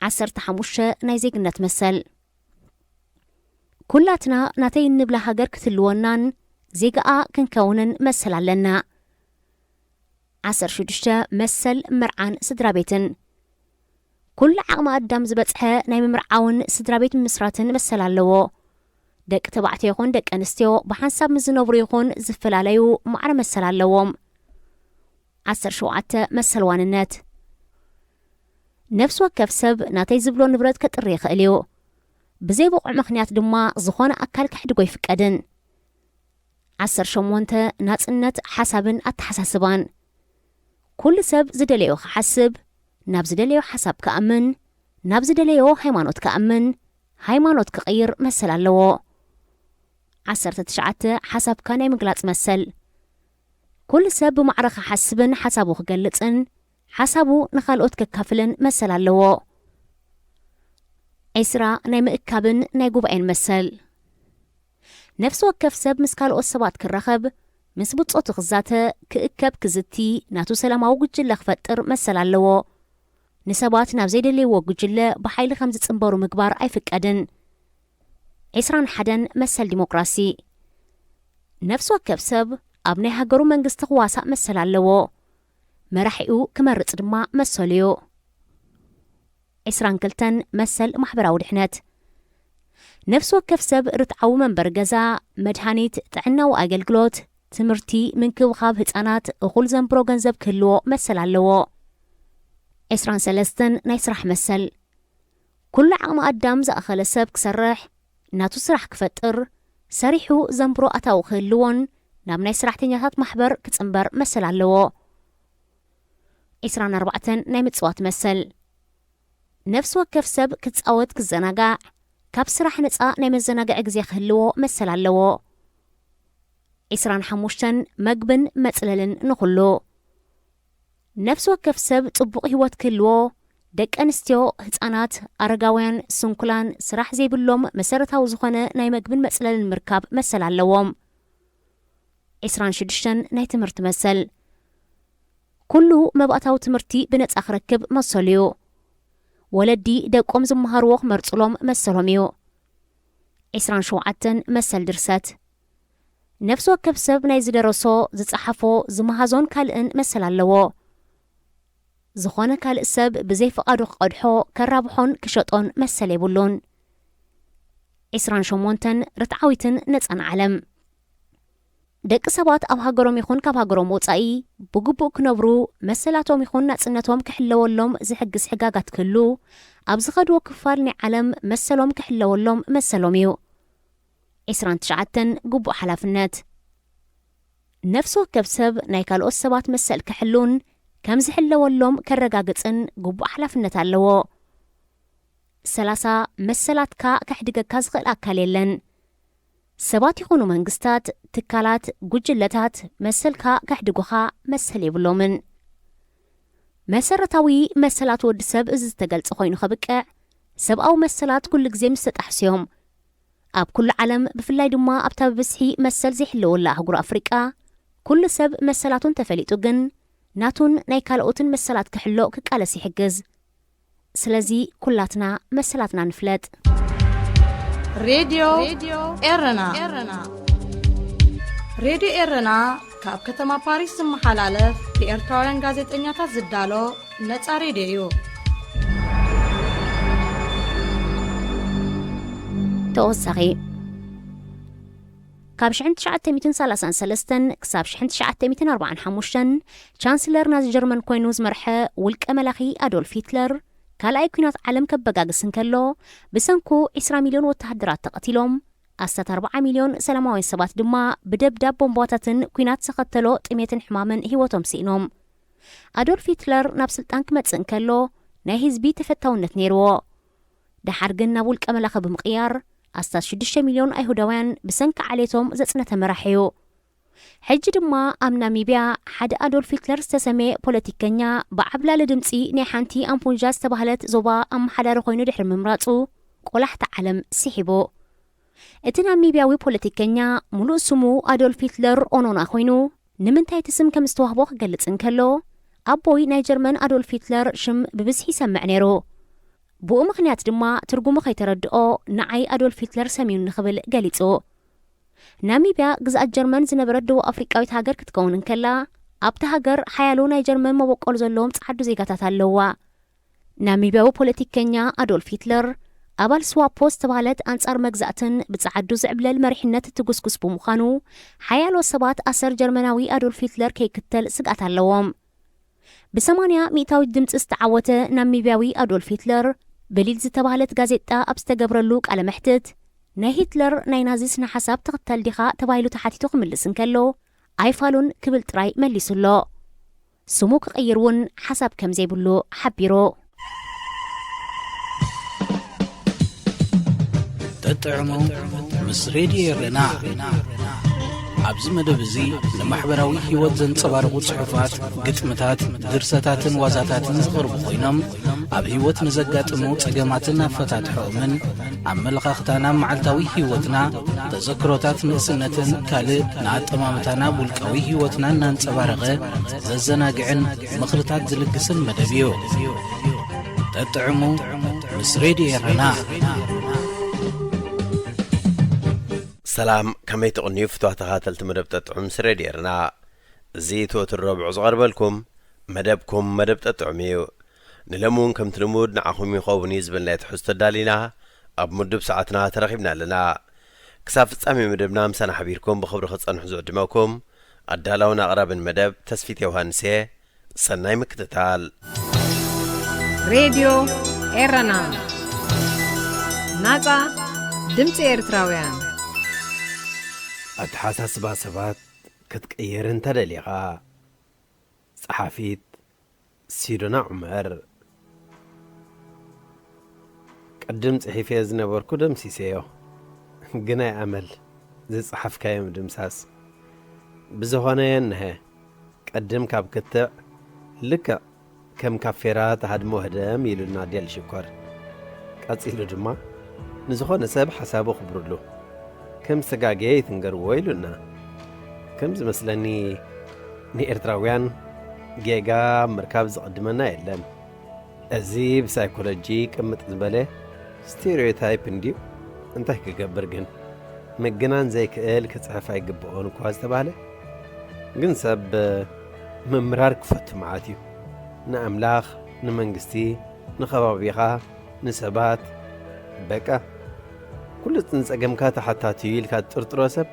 عسر تحموشة نايزيق نتمثل كلاتنا ناتي نبلا هاجر كتلوانان زيقا كنكونن مسل علينا عسر شدشة مسل مرعان سدرابيتن كل عقم قدام زبطحة ناي مرعاون سدرابيت مسراتن مسل علوو دك تبعتي يخون دك أنستيو بحنساب مزنوبر يخون زفل عليو معر مسل علووم 17 መሰልዋንነት ነፍስ ወከፍ ሰብ ናተይ ዝብሎ ንብረት ከጥሪ ይኽእል እዩ ብዘይ በቁዕ ምኽንያት ድማ ዝኾነ ኣካል ክሕድጎ ይፍቀድን 18 ናጽነት ሓሳብን ኣተሓሳስባን ኩሉ ሰብ ዝደለዮ ክሓስብ ናብ ዝደለዮ ሓሳብ ከኣምን ናብ ዝደለዮ ሃይማኖት ከኣምን ሃይማኖት ክቕይር መሰል ኣለዎ 19 ሓሳብካ ናይ ምግላጽ መሰል ኩሉ ሰብ ብማዕረኸ ሓስብን ሓሳቡ ክገልጽን ሓሳቡ ንኻልኦት ከካፍልን መሰል ኣለዎ 20 ናይ ምእካብን ናይ ጉባኤን መሰል ነፍሲ ወከፍ ሰብ ምስ ካልኦት ሰባት ክራኸብ ምስ ብጾቱ ክዛተ ክእከብ ክዝቲ ናቱ ሰላማዊ ጉጅለ ክፈጥር መሰል ኣለዎ ንሰባት ናብ ዘይደለይዎ ጉጅለ ብሓይሊ ከም ዝጽንበሩ ምግባር ኣይፍቀድን 21 መሰል ዲሞክራሲ ነፍሲ ወከፍ ሰብ ኣብ ናይ ሃገሩ መንግስቲ ክዋሳእ መሰል ኣለዎ መራሒኡ ክመርጽ ድማ መሰል እዩ 22 መሰል ማሕበራዊ ድሕነት ነፍሲ ወከፍ ሰብ ርትዓዊ መንበር ገዛ መድሃኒት ጥዕናዊ ኣገልግሎት ትምህርቲ ምንክብኻብ ህፃናት እኹል ዘንብሮ ገንዘብ ክህልዎ መሰል ኣለዎ 23 ናይ ስራሕ መሰል ኩሉ ዓቕሚ ኣዳም ዝኣኸለ ሰብ ክሰርሕ ናቱ ስራሕ ክፈጥር ሰሪሑ ዘንብሮ ኣታዊ ክህልዎን ናብ ናይ ስራሕተኛታት ማሕበር ክጽንበር መሰል ኣለዎ 24 ናይ ምጽዋት መሰል ነፍሲ ወከፍ ሰብ ክጻወት ክዘናጋዕ ካብ ስራሕ ነፃ ናይ መዘናግዒ ግዜ ክህልዎ መሰል ኣለዎ 25 መግብን መጽለልን ንኹሉ ነፍሲ ወከፍ ሰብ ጽቡቕ ህይወት ክህልዎ ደቂ ኣንስትዮ ህፃናት ኣረጋውያን ስንኩላን ስራሕ ዘይብሎም መሰረታዊ ዝኾነ ናይ መግብን መጽለልን ምርካብ መሰል ኣለዎም 26 ናይ ትምህርቲ መሰል ኩሉ መብኣታዊ ትምህርቲ ብነፃ ክረክብ መሰል እዩ ወለዲ ደቆም ዝመሃርዎ ክመርጽሎም መሰሎም እዩ 27 መሰል ድርሰት ነፍሲ ወከፍ ሰብ ናይ ዝደረሶ ዝጸሓፎ ዝመሃዞን ካልእን መሰል ኣለዎ ዝኾነ ካልእ ሰብ ብዘይ ፍቓዱ ክቐድሖ ከራብሖን ክሸጦን መሰል የብሉን 28 ርትዓዊትን ነፃን ዓለም ደቂ ሰባት ኣብ ሃገሮም ይኹን ካብ ሃገሮም ወፃኢ ብግቡእ ክነብሩ መሰላቶም ይኹን ናጽነቶም ክሕለወሎም ዝሕግዝ ሕጋጋት ክህሉ ኣብ ዝኸድዎ ክፋል ናይ ዓለም መሰሎም ክሕለወሎም መሰሎም እዩ 29 ግቡእ ሓላፍነት ነፍሲ ወከፍ ሰብ ናይ ካልኦት ሰባት መሰል ክሕሉን ከም ዝሕለወሎም ከረጋግጽን ግቡእ ሓላፍነት ኣለዎ 30 መሰላትካ ከሕድገካ ዝኽእል ኣካል የለን ሰባት ይኹኑ መንግስታት ትካላት ጉጅለታት መሰልካ ከሕድጉኻ መሰል የብሎምን መሰረታዊ መሰላት ወዲ ሰብ እዚ ዝተገልጸ ኮይኑ ከብቅዕ ሰብኣዊ መሰላት ኩሉ ግዜ ምስ ተጣሕስዮም ኣብ ኩሉ ዓለም ብፍላይ ድማ ኣብታ ብብዝሒ መሰል ዘይሕለወላ ኣህጉር ኣፍሪቃ ኩሉ ሰብ መሰላቱን ተፈሊጡ ግን ናቱን ናይ ካልኦትን መሰላት ክሕሎ ክቃለስ ይሕግዝ ስለዚ ኩላትና መሰላትና ንፍለጥ ሬድዮ ኤረና ሬድዮ ኤረና ካብ ከተማ ፓሪስ ዝመሓላለፍ ብኤርትራውያን ጋዜጠኛታት ዝዳሎ ነፃ ሬድዮ እዩ ተወሳኺ ካብ 1933 ክሳብ 1945 ቻንስለር ናዚ ጀርመን ኮይኑ ዝመርሐ ውልቀ መላኺ ኣዶልፍ ሂትለር ካልኣይ ኩናት ዓለም ከበጋግስ እንከሎ ብሰንኩ 20 ሚልዮን ወተሃደራት ተቐቲሎም 14 ሚልዮን ሰላማውያን ሰባት ድማ ብደብዳብ ቦምባታትን ኩናት ዝኸተሎ ጥሜትን ሕማምን ህይወቶም ሲኢኖም ኣዶልፍ ሂትለር ናብ ስልጣን ክመጽእ እንከሎ ናይ ህዝቢ ተፈታውነት ነይርዎ ድሓር ግን ናብ ውልቀ መላኺ ብምቕያር 6 ሚልዮን ኣይሁዳውያን ብሰንኪ ዓሌቶም ዘጽነተ መራሕ እዩ ሕጂ ድማ ኣብ ናሚብያ ሓደ ኣዶልፍ ሂትለር ዝተሰመየ ፖለቲከኛ ብዓብላሊ ድምፂ ናይ ሓንቲ ኣምፑንጃ ዝተባህለት ዞባ ኣመሓዳሪ ኮይኑ ድሕሪ ምምራፁ ቆላሕቲ ዓለም ስሒቡ እቲ ናሚብያዊ ፖለቲከኛ ሙሉእ ስሙ ኣዶልፍ ሂትለር ኦኖና ኮይኑ ንምንታይ እቲ ስም ከም ዝተዋህቦ ክገልጽ እንከሎ ኣቦይ ናይ ጀርመን ኣዶልፍ ሂትለር ሽም ብብዝሒ ይሰምዕ ነይሩ ብኡ ምኽንያት ድማ ትርጉሙ ከይተረድኦ ንዓይ ኣዶልፍ ሂትለር ሰሚዩ ንኽብል ገሊጹ ናሚብያ ግዝኣት ጀርመን ዝነበረት ደቡብ ኣፍሪቃዊት ሃገር ክትከውን እንከላ ኣብቲ ሃገር ሓያሎ ናይ ጀርመን መበቆል ዘለዎም ጻዓዱ ዜጋታት ኣለዋ ናሚብያዊ ፖለቲከኛ ኣዶልፍ ሂትለር ኣባል ስዋፖ ዝተባህለት ኣንጻር መግዛእትን ብጻዓዱ ዝዕብለል መሪሕነት ትጉስጉስ ብምዃኑ ሓያሎ ሰባት ኣሰር ጀርመናዊ ኣዶልፍ ሂትለር ከይክተል ስጋት ኣለዎም ب80 ሚእታዊ ድምፂ ዝተዓወተ ናሚብያዊ ኣዶልፍ ሂትለር በሊል ዝተባህለት ጋዜጣ ኣብ ዝተገብረሉ ቃለ መሕትት ናይ ሂትለር ናይ ናዚስና ሓሳብ ተኸተል ዲኻ ተባሂሉ ተሓቲቱ ክምልስ እንከሎ ኣይፋሉን ክብል ጥራይ መሊሱሎ ስሙ ክቕይር እውን ሓሳብ ከም ዘይብሉ ሓቢሩ ተጥዕሙ ምስ ሬድዮ ኤረና ኣብዚ መደብ እዚ ንማሕበራዊ ህይወት ዘንጸባርቑ ጽሑፋት፣ ግጥምታት፣ ድርሰታትን ዋዛታትን ዝቕርቡ ኮይኖም ኣብ ህይወት ንዘጋጥሙ ጸገማትን ኣፈታትሖምን ኣመለኻኽታና መዓልታዊ ህይወትና ተዘክሮታት ንእስነትን ካልእ ንኣጠማምታና ውልቃዊ ህይወትና እናንጸባረቐ ዘዘናግዕን ምኽርታት ዝልግስን መደብ እዩ። ተጥዕሙ ምስ ሬድዮ ኤረና سلام كما يتقنيو فتوى تغاتل تمدب تطعم سريديرنا زيتو الربع صغربلكم مدبكم مدب تطعميو نلمون كم تلمود نعخم يخوفني زبن لا تحس تدالينا أب مدب ساعتنا ترغبنا لنا كساف تسامي مدبنا مسانا حبيركم بخبر خصان حزو دماكم أدالونا أغراب المدب تسفيت يوهانسي سناي مكتتال راديو إيرانا ناقا دمت إيرتراويان أتحاسس باسبات كتقير انت دليغا صحافيت سيدنا عمر قدم صحيفي زنبركو دمسيسيو قناي عمل زي صحاف كايم دمساس بزهونا ينهي قدم كاب كتع لك كم كافيرات هدمو هدم يلونا ديال شكر قصيلو دما نزهونا سب حسابو خبرلو كم سقاقية تنقر ويلونا كم زمسلاني ني إرتراويان جيغا مركاب زقدمنا يلن أزيب سايكولوجي كم تزبالي ستيريوتايب انديو انتهي كقبرقن مقنان زي كقال كتصحفاي قبقون كواز تبالي قنسب ممرار كفتو معاتيو نأملاخ نمنقستي نخبابيخا نسبات بكا كل تنسقم كات حتى تيل كات ترترسب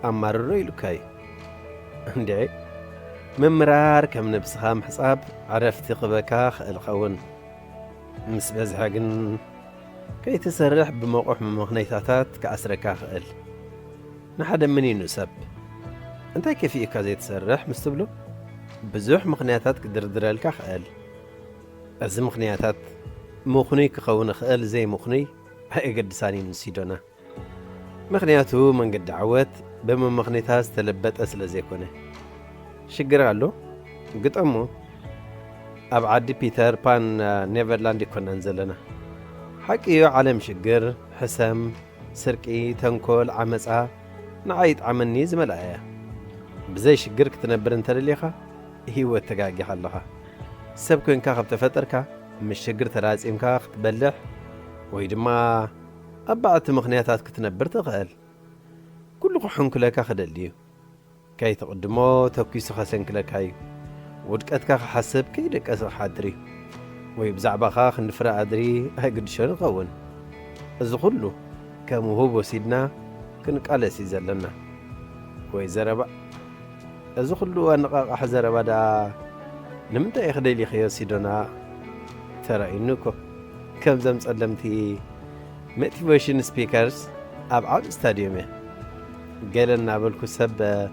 أمرر يلكاي عندي ممرار كم نبسخام حساب عرفت قبكاخ الخون مسبز حقن كي تسرح بموقف من مغنيثاتات كأسركاخ ال نحد مني نسب انت كيف يكازي تسرح مستبلو بزوح مغنيثات كدردر الكاخ ال از مغنيثات مغني كخون خال زي مغني هاي قد ساني نسيدونا مغنياتو من قد دعوت بما مغنيتاز تلبت أسل زيكونه شقر قالو قد أمو أبعد بيتر بان نيفرلاند يكون أنزلنا حكيو عالم شقر حسم سركي تنكول عمسعة نعيد عمني زملايا بزي شقر كتنبر انت لليخا هيو التقاقي حالها سبكو انكا خبت فتركا مش شقر تراز انكا تبلح ويدما أبعت مغنياتات كتنبر تغال كل قحن كلك خدليو كي تقدمو توكيسو خسن كلك هاي ودكتك حسب كي دك أسر حادري ويبزعبا خاخ نفرع أدري هاي قد شون غون أزغلو كامو هو سيدنا كنك على سيزلنا ويزربا أزغلو أنقاق أحزربا دا نمتا يخدلي خيو سيدنا ترى إنوكو كم زمس علمتي motivation speakers أبعاد استاديومي قالنا بالكو سب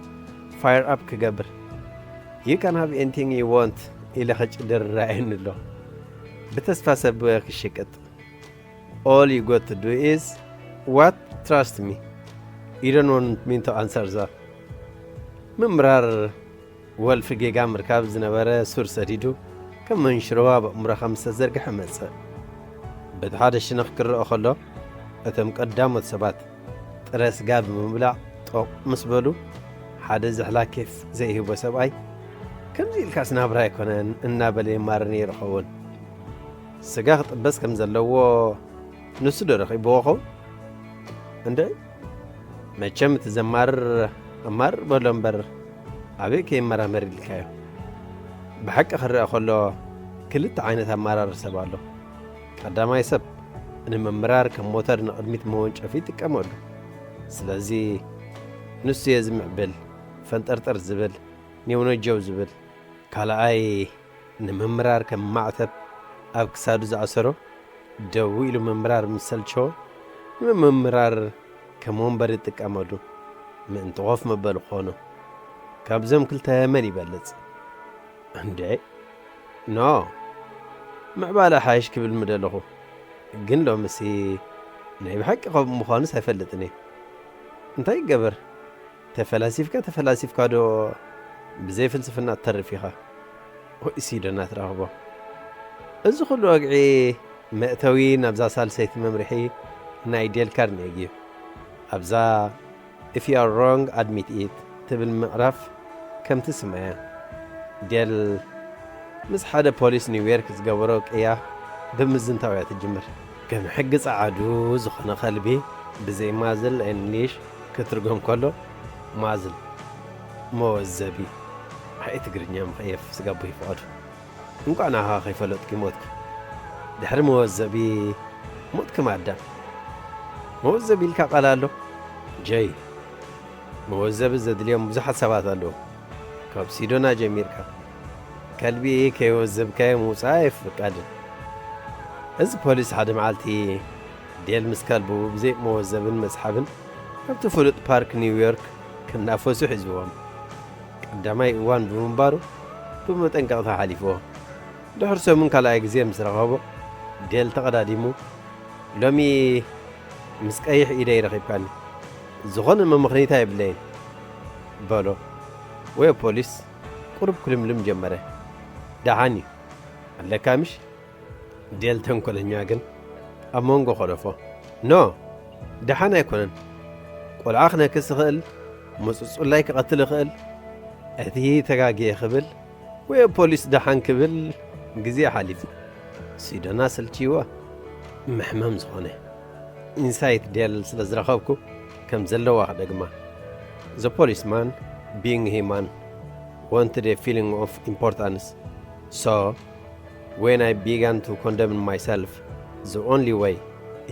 fire up كقبر you can have anything you want إلى خج درعين له بتسفى سبوك الشكت all you got to do is what trust me you don't want me to answer that ممرار والف جيجا مركب زنبرة سور سريدو كم من شروع بأمر 5 زرق حمصة بتحاد الشنخ كر أخلو أتم قدام السبات ترس جاب مبلع طق مسبلو حاد زحلا كيف زي هو بسبعي كم زي الكاسنا براي كونن النابلي مارني رخون سجاخت بس كم زلوا نسدو رخي بوخو عندي ما كم تزمر أمر بولمبر أبيك مرة مري الكايو بحق أخر أخلو كل تعينة مرة رسبالو قدام يسب أنا ممرار كموتر نقدمت مونج أفيتك أمر سلازي نسي يزمع بل فانترتر زبل نيونو جو زبل كالا أي ንምምራር ከም ማዕተብ ኣብ ክሳዱ ዝኣሰሮ ደው ኢሉ ምምራር ምስ ሰልቸዎ ንምምራር ከም ወንበር ይጥቀመሉ ምእንቲ ኾፍ መበል ኾኖ ካብዞም ክልተ መን ይበልጽ እንዴ ኖ ምዕባለ ሓይሽ ክብል ምደለኹ ግን ሎምሲ ናይ ብሓቂ ኸብ ምዃኑስ ኣይፈልጥን እየ እንታይ ይገበር ተፈላሲፍካ ዶ ብዘይ ፍልስፍና እተርፍ ኢኻ ወእሲ ዶ እናትረኽቦ እዚ ኩሉ ወግዒ መእተዊ ናብዛ ሳልሰይቲ መምርሒ ናይ ዴል ካርኔጊ እዩ ኣብዛ if you are wrong admit it ትብል ምዕራፍ ከምቲ ስመያ ዴል ምስ ሓደ ፖሊስ ኒውዮርክ ዝገበሮ ቅያ ብምዝንታውያ ትጅምር ከም ሕጊ ጸዓዱ ዝኾነ ኸልቢ ብዘይ ማዝል እንግሊሽ ክትርጎም ከሎ ማዝል መወዘቢ ሃይ ትግርኛ ምኸየፍ ስጋቡ ይፈቐዱ እንኳን ናኻ ኸይፈለጥኪ ሞትኪ ድሕሪ መወዘቢ ሞትኪ ማዳም መወዘቢ ኢልካ ቃል ኣሎ ጀይ መወዘቢ ዘድልዮም ብዙሓት ሰባት ኣለዉ ካብ ሲዶና ጀሚርካ ከልቢ ከይወዘብካዮ ምውፃእ ኣይፍቃድን እዚ ፖሊስ ሓደ መዓልቲ ዴል ምስ ከልቡ ብዘይ መወዘብን መስሓብን ኣብቲ ፍሉጥ ፓርክ ኒውዮርክ ክናፈሱ ሒዝዎም ቀዳማይ እዋን ብምንባሩ ብመጠንቀቕታ ሓሊፍዎ ድሕሪ ሰሙን ካልኣይ ግዜ ምስ ረኸቦ ዴል ተቐዳዲሙ ሎሚ ምስ ቀይሕ ኢደይ ረኺብካኒ ዝኾነ መምኽኒታ የብለይን በሎ ወይ ፖሊስ ቁርብ ክልምልም ጀመረ ዳሓኒ ኣለካ ምሽ ዴል ተንኰለኛ ግን ኣብ መንጎ ኸለፎ ኖ ዳሓን ኣይኮነን ቆልዓ ክነክስ ይኽእል መፁፁላይ ክቐትል ይኽእል እቲ ተጋጊየ ክብል ወይ ፖሊስ ዳሓን ክብል ግዜ ሓሊፍ ሲዶና ስልችይዋ ምሕመም ዝኾነ ኢንሳይት ዴል ስለ ዝረኸብኩ ከም ዘለዋ ክደግማ the policeman being human wanted a feeling of importance so when I began to condemn myself the only way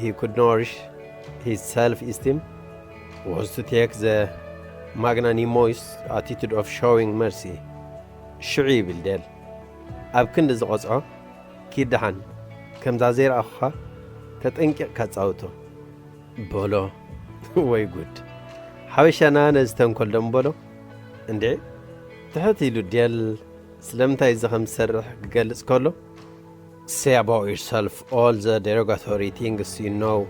he could nourish his self-esteem was to take the magnanimous attitude of showing mercy ሽዑ ይብል ዴል ኣብ ክንዲ ዝቖፅዖ ኪድሓን ከምዛ ዘይረኣኹኻ ተጠንቂቕካ ጻውቶ በሎ ወይ ጉድ ሓበሻና ነዚ ተንኰል ዶ እምበሎ እንዴ ትሕት ኢሉ ዴል ስለምንታይ እዚ ከም ዝሰርሕ ክገልጽ ከሎ say about yourself all the derogatory things you know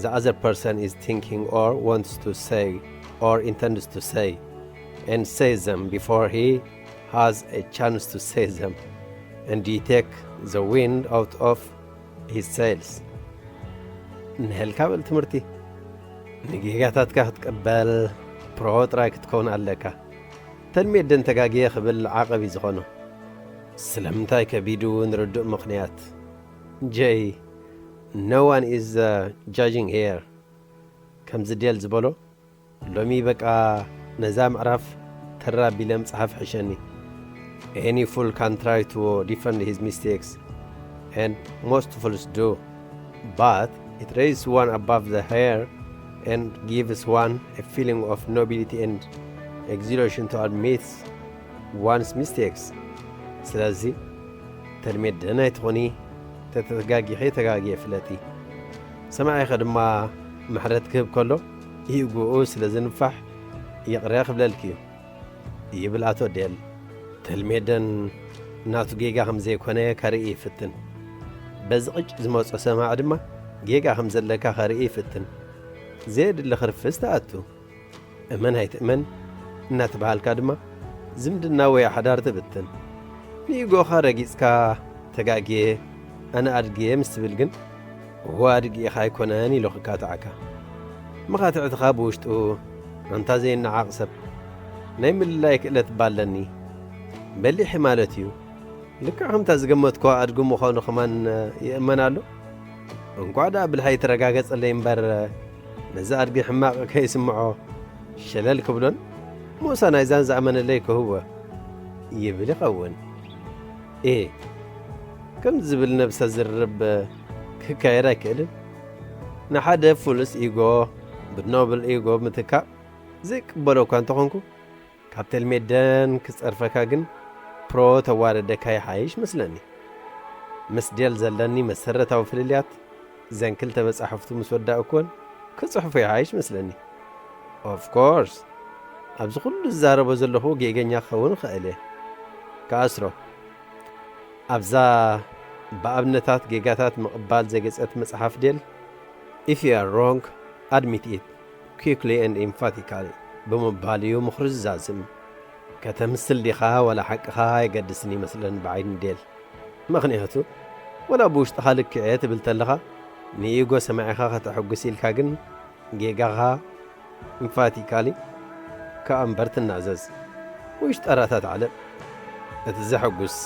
the other person is thinking or wants to say or intends to say and say them before he has a chance to say them and you take the wind out of his sails ንህልካ በል ትምህርቲ ንጌጋታትካ ክትቀበል ፕሮ ጥራይ ክትከውን ኣለካ ተልሜደን ተጋጊየ ክብል ዓቐቢ ዝኾኑ ስለምንታይ ከቢዱ ንርዱእ ምኽንያት ጀይ no one is judging here ከምዚ ዴል ዝበሎ ሎሚ በቃ ነዛ ምዕራፍ ተራቢለ መጽሓፍ ሕሸኒ any fool can try to defend his mistakes and most fools do but it raises one above the hair and gives one a feeling of nobility and exhilaration to admit one's mistakes ስለዚህ ተልሜድ ናይ ትኾኒ ተጋጊየ ፍለጢ ሰማዒኸ ድማ ምሕረት ክህብ ከሎ ይግኡ ስለ ዝንፋሕ ይቕረ ክብለልክ እዩ ይብል ኣቶ ዴል ተልሜደን ናቱ ጌጋ ከም ዘይኮነ ከርኢ ይፍትን በዚ ቅጭ ዝመፆ ሰማዕ ድማ ጌጋ ከም ዘለካ ከርኢ ይፍትን ዘየድሊ ክርፍስ ተኣቱ እመን ኣይትእመን እናትበሃልካ ድማ ዝምድና ወይ ሓዳር ትብትን ንይጎኻ ረጊፅካ ተጋጊየ ኣነ ኣድግየ ምስ ትብል ግን እዎ ኣድጊእኻ ኣይኮነን ኢሉ ክካትዓካ መኻትዕትኻ ብውሽጡ እንታ ዘይነዓቕ ሰብ ናይ ምልላይ ክእለት ባለኒ በሊሕ ማለት እዩ ልክዕ ከምታ ዝገመትኮ ኣድጉ ምዃኑ ኸማን ይእመን ኣሎ እንኳዕ ዳ ብልሃይ ተረጋገጸለይ እምበር ነዚ ኣድጊ ሕማቕ ከይስምዖ ሸለል ክብሎን ሙሳ ናይዛን ዝኣመነለይ ክህወ ይብል ይኸውን ከም ዝብል ነብሰ ዝርብ ክካየድ ኣይክእልን ንሓደ ፉልስ ኢጎ ብኖብል ኢጎ ምትካእ ዘይቅበሎ እኳ እንተኾንኩ ካብ ተልሜደን ክጸርፈካ ግን ፕሮ ተዋረደካ ይሓይሽ መስለኒ ምስ ደል ዘለኒ መሰረታዊ ፍልልያት ዘን ክልተ መጻሕፍቱ ምስ ወዳእ እኮን ክጽሕፉ ይሓይሽ መስለኒ ኦፍ ኮርስ ኣብዚ ኩሉ ዝዛረቦ ዘለኹ ጌገኛ ክኸውን ክእል እየ ከኣስሮ ኣብዛ ብኣብነታት ጌጋታት ምቕባል ዘገጸት መጽሓፍ ደል if you are wrong admit it quickly and emphatically ብምባል እዩ ምኽሪ ዝዛዝም ከተምስል ዲኻ ወላ ሓቅኻ የገድስኒ ይመስለን ብዓይኒ ደል ምኽንያቱ ወላ ብውሽጥኻ ልክዐ ትብል ተለኻ ንኢጎ ሰማዒኻ ከተሐጉስ ኢልካ ግን ጌጋኻ ኢንፋቲካሊ ካብ እምበር ትናዘዝ ውሽጢ ጠራታት ዓለም እቲ ዘሐጉስ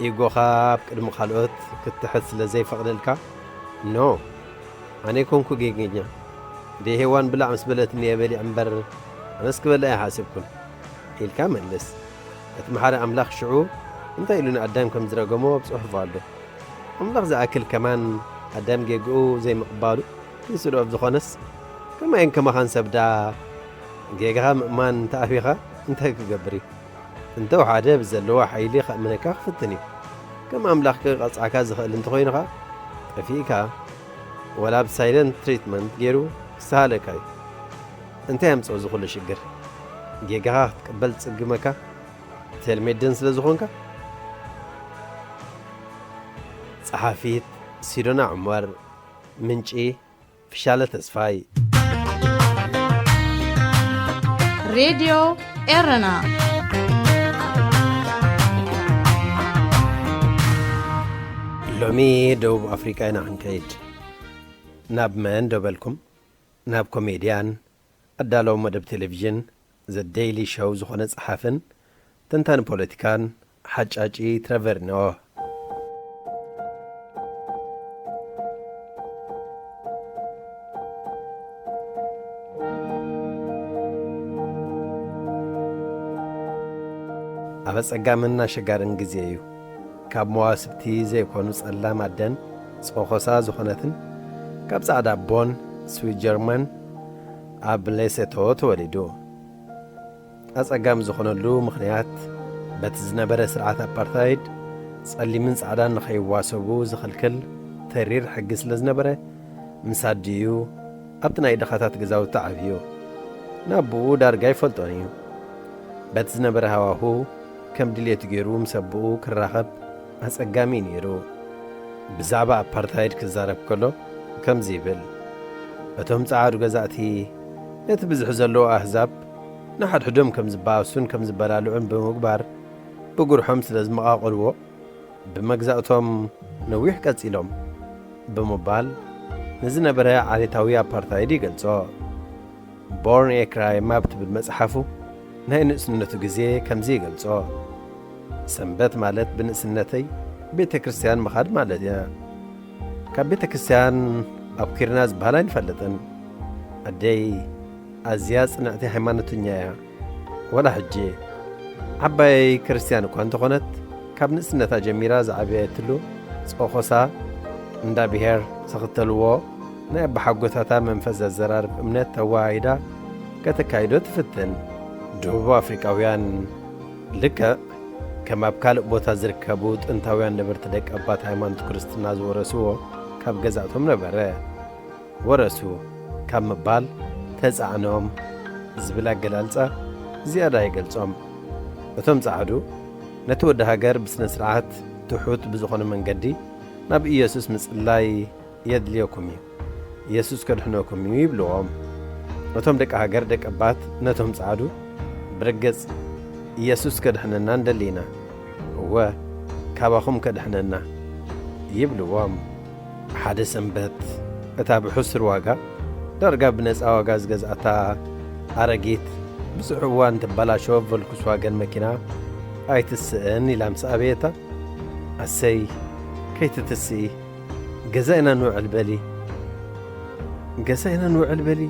ኢጎኻ ኣብ ቅድሚ ካልኦት ክትሕት ስለ ዘይፈቕድልካ ኖ ኣነ ኮንኩ ጌገኛ ደሄዋን ብላዕ ምስ በለትኒ የበሊዕ እምበር ኣነስ ክበላ ይሓስብኩን ኢልካ መልስ እቲ መሓረ ኣምላኽ ሽዑ እንታይ ኢሉ ንኣዳም ከም ዝረገሞ ብጽሑፍ ኣሎ ኣምላኽ ዝኣክል ከማን ኣዳም ጌግኡ ዘይምቕባሉ ይስዶ ኣብ ዝኾነስ ከማይን ከማኻን ሰብዳ ጌጋኻ ምእማን ተኣፊኻ እንታይ ክገብር እዩ እንተው ሓደ ብዘለዎ ሓይሊ ኸእምነካ ክፍትን እዩ ከም ኣምላኽ ክቐጽዓካ ዝኽእል እንተኾይኑኻ ጠፊእካ ወላ ብሳይለንት ትሪትመንት ገይሩ ክሳሃለካ እዩ እንታይ ኣምፅኦ ዝኹሉ ሽግር ጌጋኻ ክትቅበል ጽግመካ ተልሜድን ስለ ዝኾንካ ጸሓፊት ሲዶና ዑመር ምንጪ ፍሻለ ተስፋይ ሬድዮ ኤረና ሎሚ ደቡብ ኣፍሪቃ ኢና ክንከይድ ናብ መን ደበልኩም ናብ ኮሜድያን ኣዳለዉ መደብ ቴሌቪዥን ዘ ዴይሊ ሾው ዝኾነ ጸሓፍን ተንታኒ ፖለቲካን ሓጫጪ ትሬቨር ኖ ኣብ ጸጋምና ሸጋርን ግዜ እዩ ካብ መዋስብቲ ዘይኮኑ ጸላም ኣደን ጾኾሳ ዝኾነትን ካብ ጻዕዳ ቦን ስዊት ጀርመን ኣብ ሌሴቶ ተወሊዱ ኣጸጋም ዝኾነሉ ምኽንያት በቲ ዝነበረ ስርዓት ኣፓርታይድ ጸሊምን ጻዕዳን ንኸይዋሰቡ ዝኽልክል ተሪር ሕጊ ስለ ዝነበረ ምሳድዩ ኣብቲ ናይ ደኻታት ገዛውቲ ዓብዩ ናብኡ ዳርጋ ይፈልጦን እዩ በቲ ዝነበረ ሃዋሁ ከም ድልየቱ ገይሩ ምሰብኡ ክራኸብ ኣጸጋሚ ነይሩ ብዛዕባ ኣፓርታይድ ክዛረብ ከሎ ከምዚ ይብል እቶም ጻዓዱ ገዛእቲ ነቲ ብዝሕ ዘለዎ ኣሕዛብ ንሓድሕዶም ከም ዝበኣሱን ከም ዝበላልዑን ብምግባር ብጉርሖም ስለ ዝመቓቐልዎ ብመግዛእቶም ነዊሕ ቀጺሎም ብምባል ንዝነበረ ዓሌታዊ ኣፓርታይድ ይገልጾ ቦርን ኤ ክራይም ኣብ ትብል መጽሓፉ ናይ ንእስነቱ ጊዜ ከምዚ ይገልጾ ሰንበት ማለት ብንእስነተይ ቤተ ክርስቲያን ምኻድ ማለት እያ ካብ ቤተ ክርስቲያን ኣብ ኪርና ዝበሃል ኣይንፈልጥን ኣደይ ኣዝያ ጽንዕቲ ሃይማኖተኛ እያ ወላ ሕጂ ዓባይ ክርስቲያን እኳ እንተኾነት ካብ ንእስነታ ጀሚራ ዝዓበየትሉ ጾኾሳ እንዳ ብሔር ዝኽተልዎ ናይ ኣባሓጐታታ መንፈስ ዘዘራርብ እምነት ተዋሂዳ ከተካይዶ ትፍትን ደቡብ ኣፍሪቃውያን ልክዕ ከም ኣብ ካልእ ቦታ ዝርከቡ ጥንታውያን ነበርቲ ደቂ ኣባት ሃይማኖት ክርስትና ዝወረስዎ ካብ ገዛእቶም ነበረ ወረሱ ካብ ምባል ተጻዕኖም ዝብል ኣገላልጻ ዝያዳ ይገልጾም እቶም ጻዕዱ ነቲ ወዲ ሃገር ብስነ ስርዓት ትሑት ብዝኾነ መንገዲ ናብ ኢየሱስ ምጽላይ የድልየኩም እዩ ኢየሱስ ከድሕነኩም እዩ ይብልዎም እቶም ደቂ ሃገር ደቂ ኣባት ነቶም ጻዕዱ ብርግጽ ኢየሱስ ከድሕነና እንደሊና እወ ካባኹም ከድሕነና ይብልዎም ሓደ ሰንበት እታ ብሕሱር ዋጋ ዳርጋ ብነፃ ዋጋ ዝገዝኣታ ኣረጊት ብዙሕ እዋን ትበላሾ ቮልክስዋገን መኪና ኣይትስእን ኢላ ምስ ኣበየታ ኣሰይ ከይትትስኢ ገዛኢና ንውዕል በሊ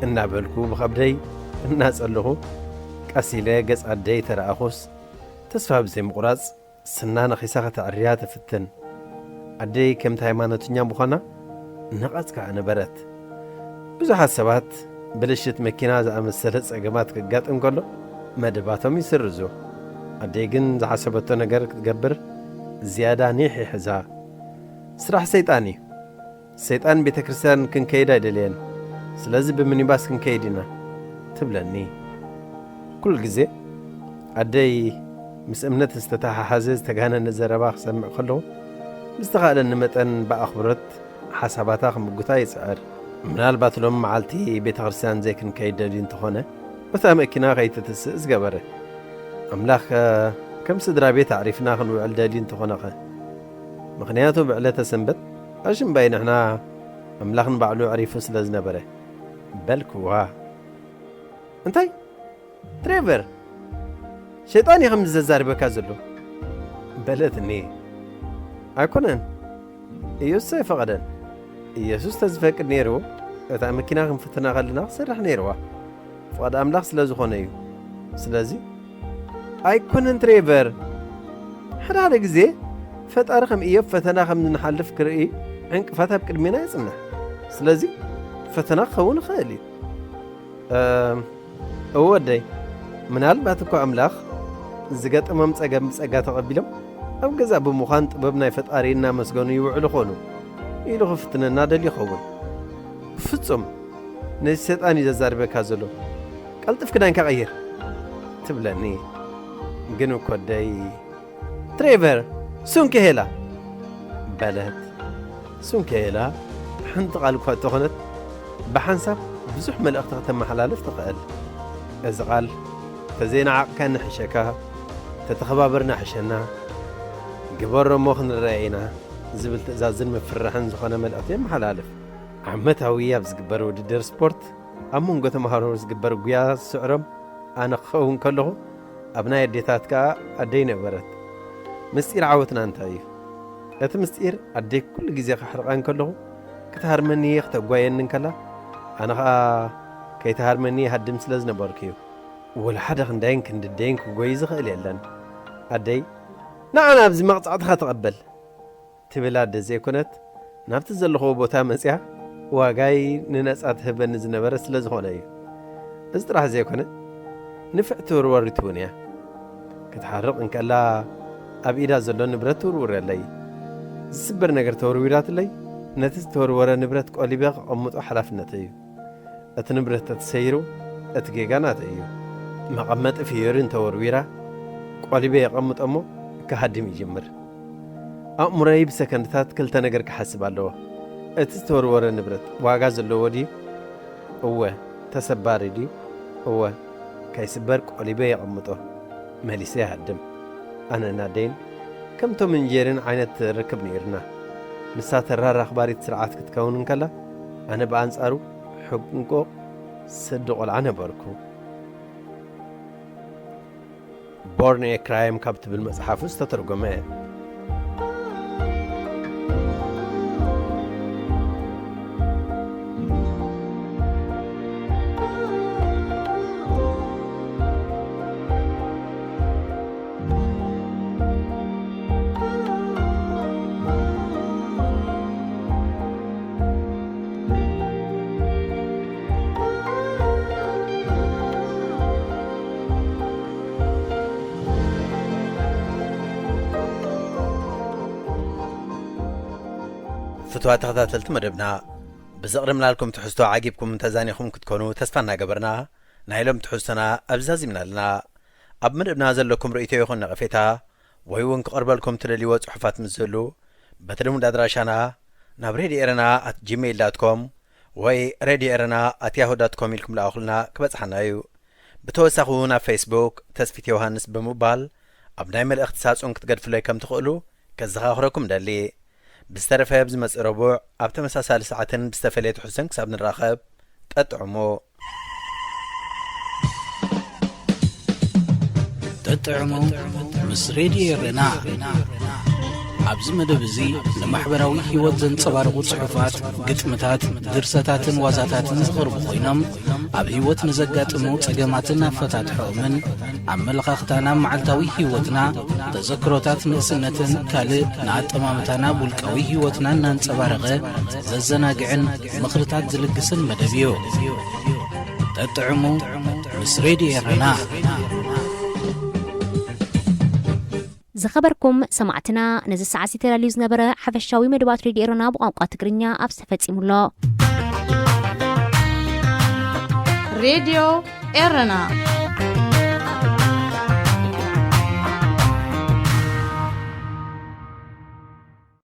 እናበልኩ ብኸብደይ እናጸለኹ ቀሲለ ገጽ ኣደይ ተረኣኹስ ተስፋ ብዘይ ምቑራጽ ስና ነኺሳ ኸተዕርያ ተፍትን ኣደይ ከምቲ ሃይማኖተኛ ምዃና ነቐጽካ ነበረት ብዙሓት ሰባት ብልሽት መኪና ዝኣመሰለ ጸገማት ክጋጥም ከሎ መደባቶም ይስርዙ أدي جن زحسبته نجار تجبر زيادة نيح حزا سرح سيطاني سيطان بيتكرسان كن كيدا دلين سلازي بمنيباس كن كيدنا تبلني كل جزء أدي مس أمنت استتاح حازز تجانا نزرباخ سمع خلو مستقال النمتن بأخبرت حساباتها مقطعي سعر من البات لهم معالتي بيت غرسان زي كن كيدا دين تخونه وثام اكنا غيت تسز قبره أملاخ كم صدرا بيت عرفنا خنو علدالين تخونه مغنياته بعلته سنبت أجن بين احنا أملاخ بعلو عريفو سلازنا بره بلكوا انتي تريفر شيطاني خمس ززار بكازلو بلتني أكونن يوسف فقدن يسوس تزفك نيرو اتا مكينا خم فتنا غلنا سرح نيروا فقد أملاخ سلازو خونيو سلازي أيكونن تريفر حدا هذا جزي فتار خم إياب فتنا خم نحلف كرئي عنك فتها بكلمينا يسمنا سلازي فتنا خون خالي أودي من هالباتكو أملاخ زقات أمام مسأقات تقبلهم أو جزء بمخان طببنا يفتقارينا مسجوني يوعلو خونو إلو خفتنا نادل يخون فتسم نسيت أني جزار بكازلو قلت فكران كغير تبلني جنو كودي تريفر سون كهلا بلد سون كهلا حنت قالوا فتخنت بحنسب بزح ملأخت تم حلال افتقال إذا قال تزين عقان حشكها تتخبابرنا حشنا قبر مخن الرأينا زبل تزازن مفرحن زخنا ملأتين حلالف عمتها ويا بزقبر ودير سبورت أمون قوت مهارو زقبر ويا سعرم أنا خون كله أبناء الديتاتك أدين برت مستير عوتنا أنتاي أنت مستير أديك كل جزء حرقان كله كتهرمني يختبقين نكلا أنا كي تهرمني هدم سلزنا باركيو ولا حدا خندين كند الدين كويز خالي لان أدي نعم أبزي مقطعتها تقبل تبلاد زي كنت نفت الزلخو بوتا مسيح وغاي ننسعت هبن زنبر سلزخوني استراح زي كنت نفعت ورورتونيا كتحرق انك لا أبئدا زلون نبرت ورور لي السبر نقر تورورات لي نتز تورورا نبرت قولي بيغ أموت أحلاف نتيو أتنبرت تسيرو أتجيغانات أيو مقامات في يورين تورورا قولي بيغ أموت أمو كهدم يجمر أمري بسكنتات كلتا نقر كحسب اللو أتز تورورا نبرت واغاز اللو دي هو تسباري دي هو كيسبر قولي بيغ أموتو ماليسي هدم أنا نادين كم تو من جيرين عينت ركب نيرنا نسات الرار أخباري تسرعات كتكون كلا أنا بأنصارو حقنكو صدقوا العنى باركو بورن a crime كابت بالمصحف استترجمه فتوات تخذات مدبنا بزقرمنا لكم تحسوا عاجبكم تزانيكم كتكونوا تسفنا قبرنا نايلم تحسنا أبزازي من لنا أب مدبنا زلكم رؤيتي يخون نغفيتا ويوان قرب لكم تلالي وصحفات مزلو بتلمون دادراشانا نابريدي إرنا @gmail.com وي ريدي إرنا @yahoo.com لكم لأخلنا كبتحنا يو بتوسخونا فيسبوك تسفيت يوهانس بموبال أبنايم الاختصاص انك تقدفوا لكم تقولوا كزخاخركم دالي بسترفه بزمس ربوع أبت مساسال ساعتين بستفليت حسن كساب نراخب تطعمو مس راديو رنا عبز مدبزي لمحبراوي هيوت زنصبارغو صحفات قطمتات درستاتن وازاتاتن زغربو خوينم اب هيوت نزغاطمو صگماتن فتاتحومن عملخختانا معلتاوي هيوتنا تذكروتات نسنتن كالي ناطمامتانا بولقاوي هيوتنا نانصبارغه ززناغعن مخرتات زلقسن مدبيو تطعمو مس راديو رنا زخبركم سمعتنا نزل ساعة تلاليز نبرة حفشاوي مدبات راديو إيرنا بقوقات تقرينيا أبستفاد سيمولا راديو إيرنا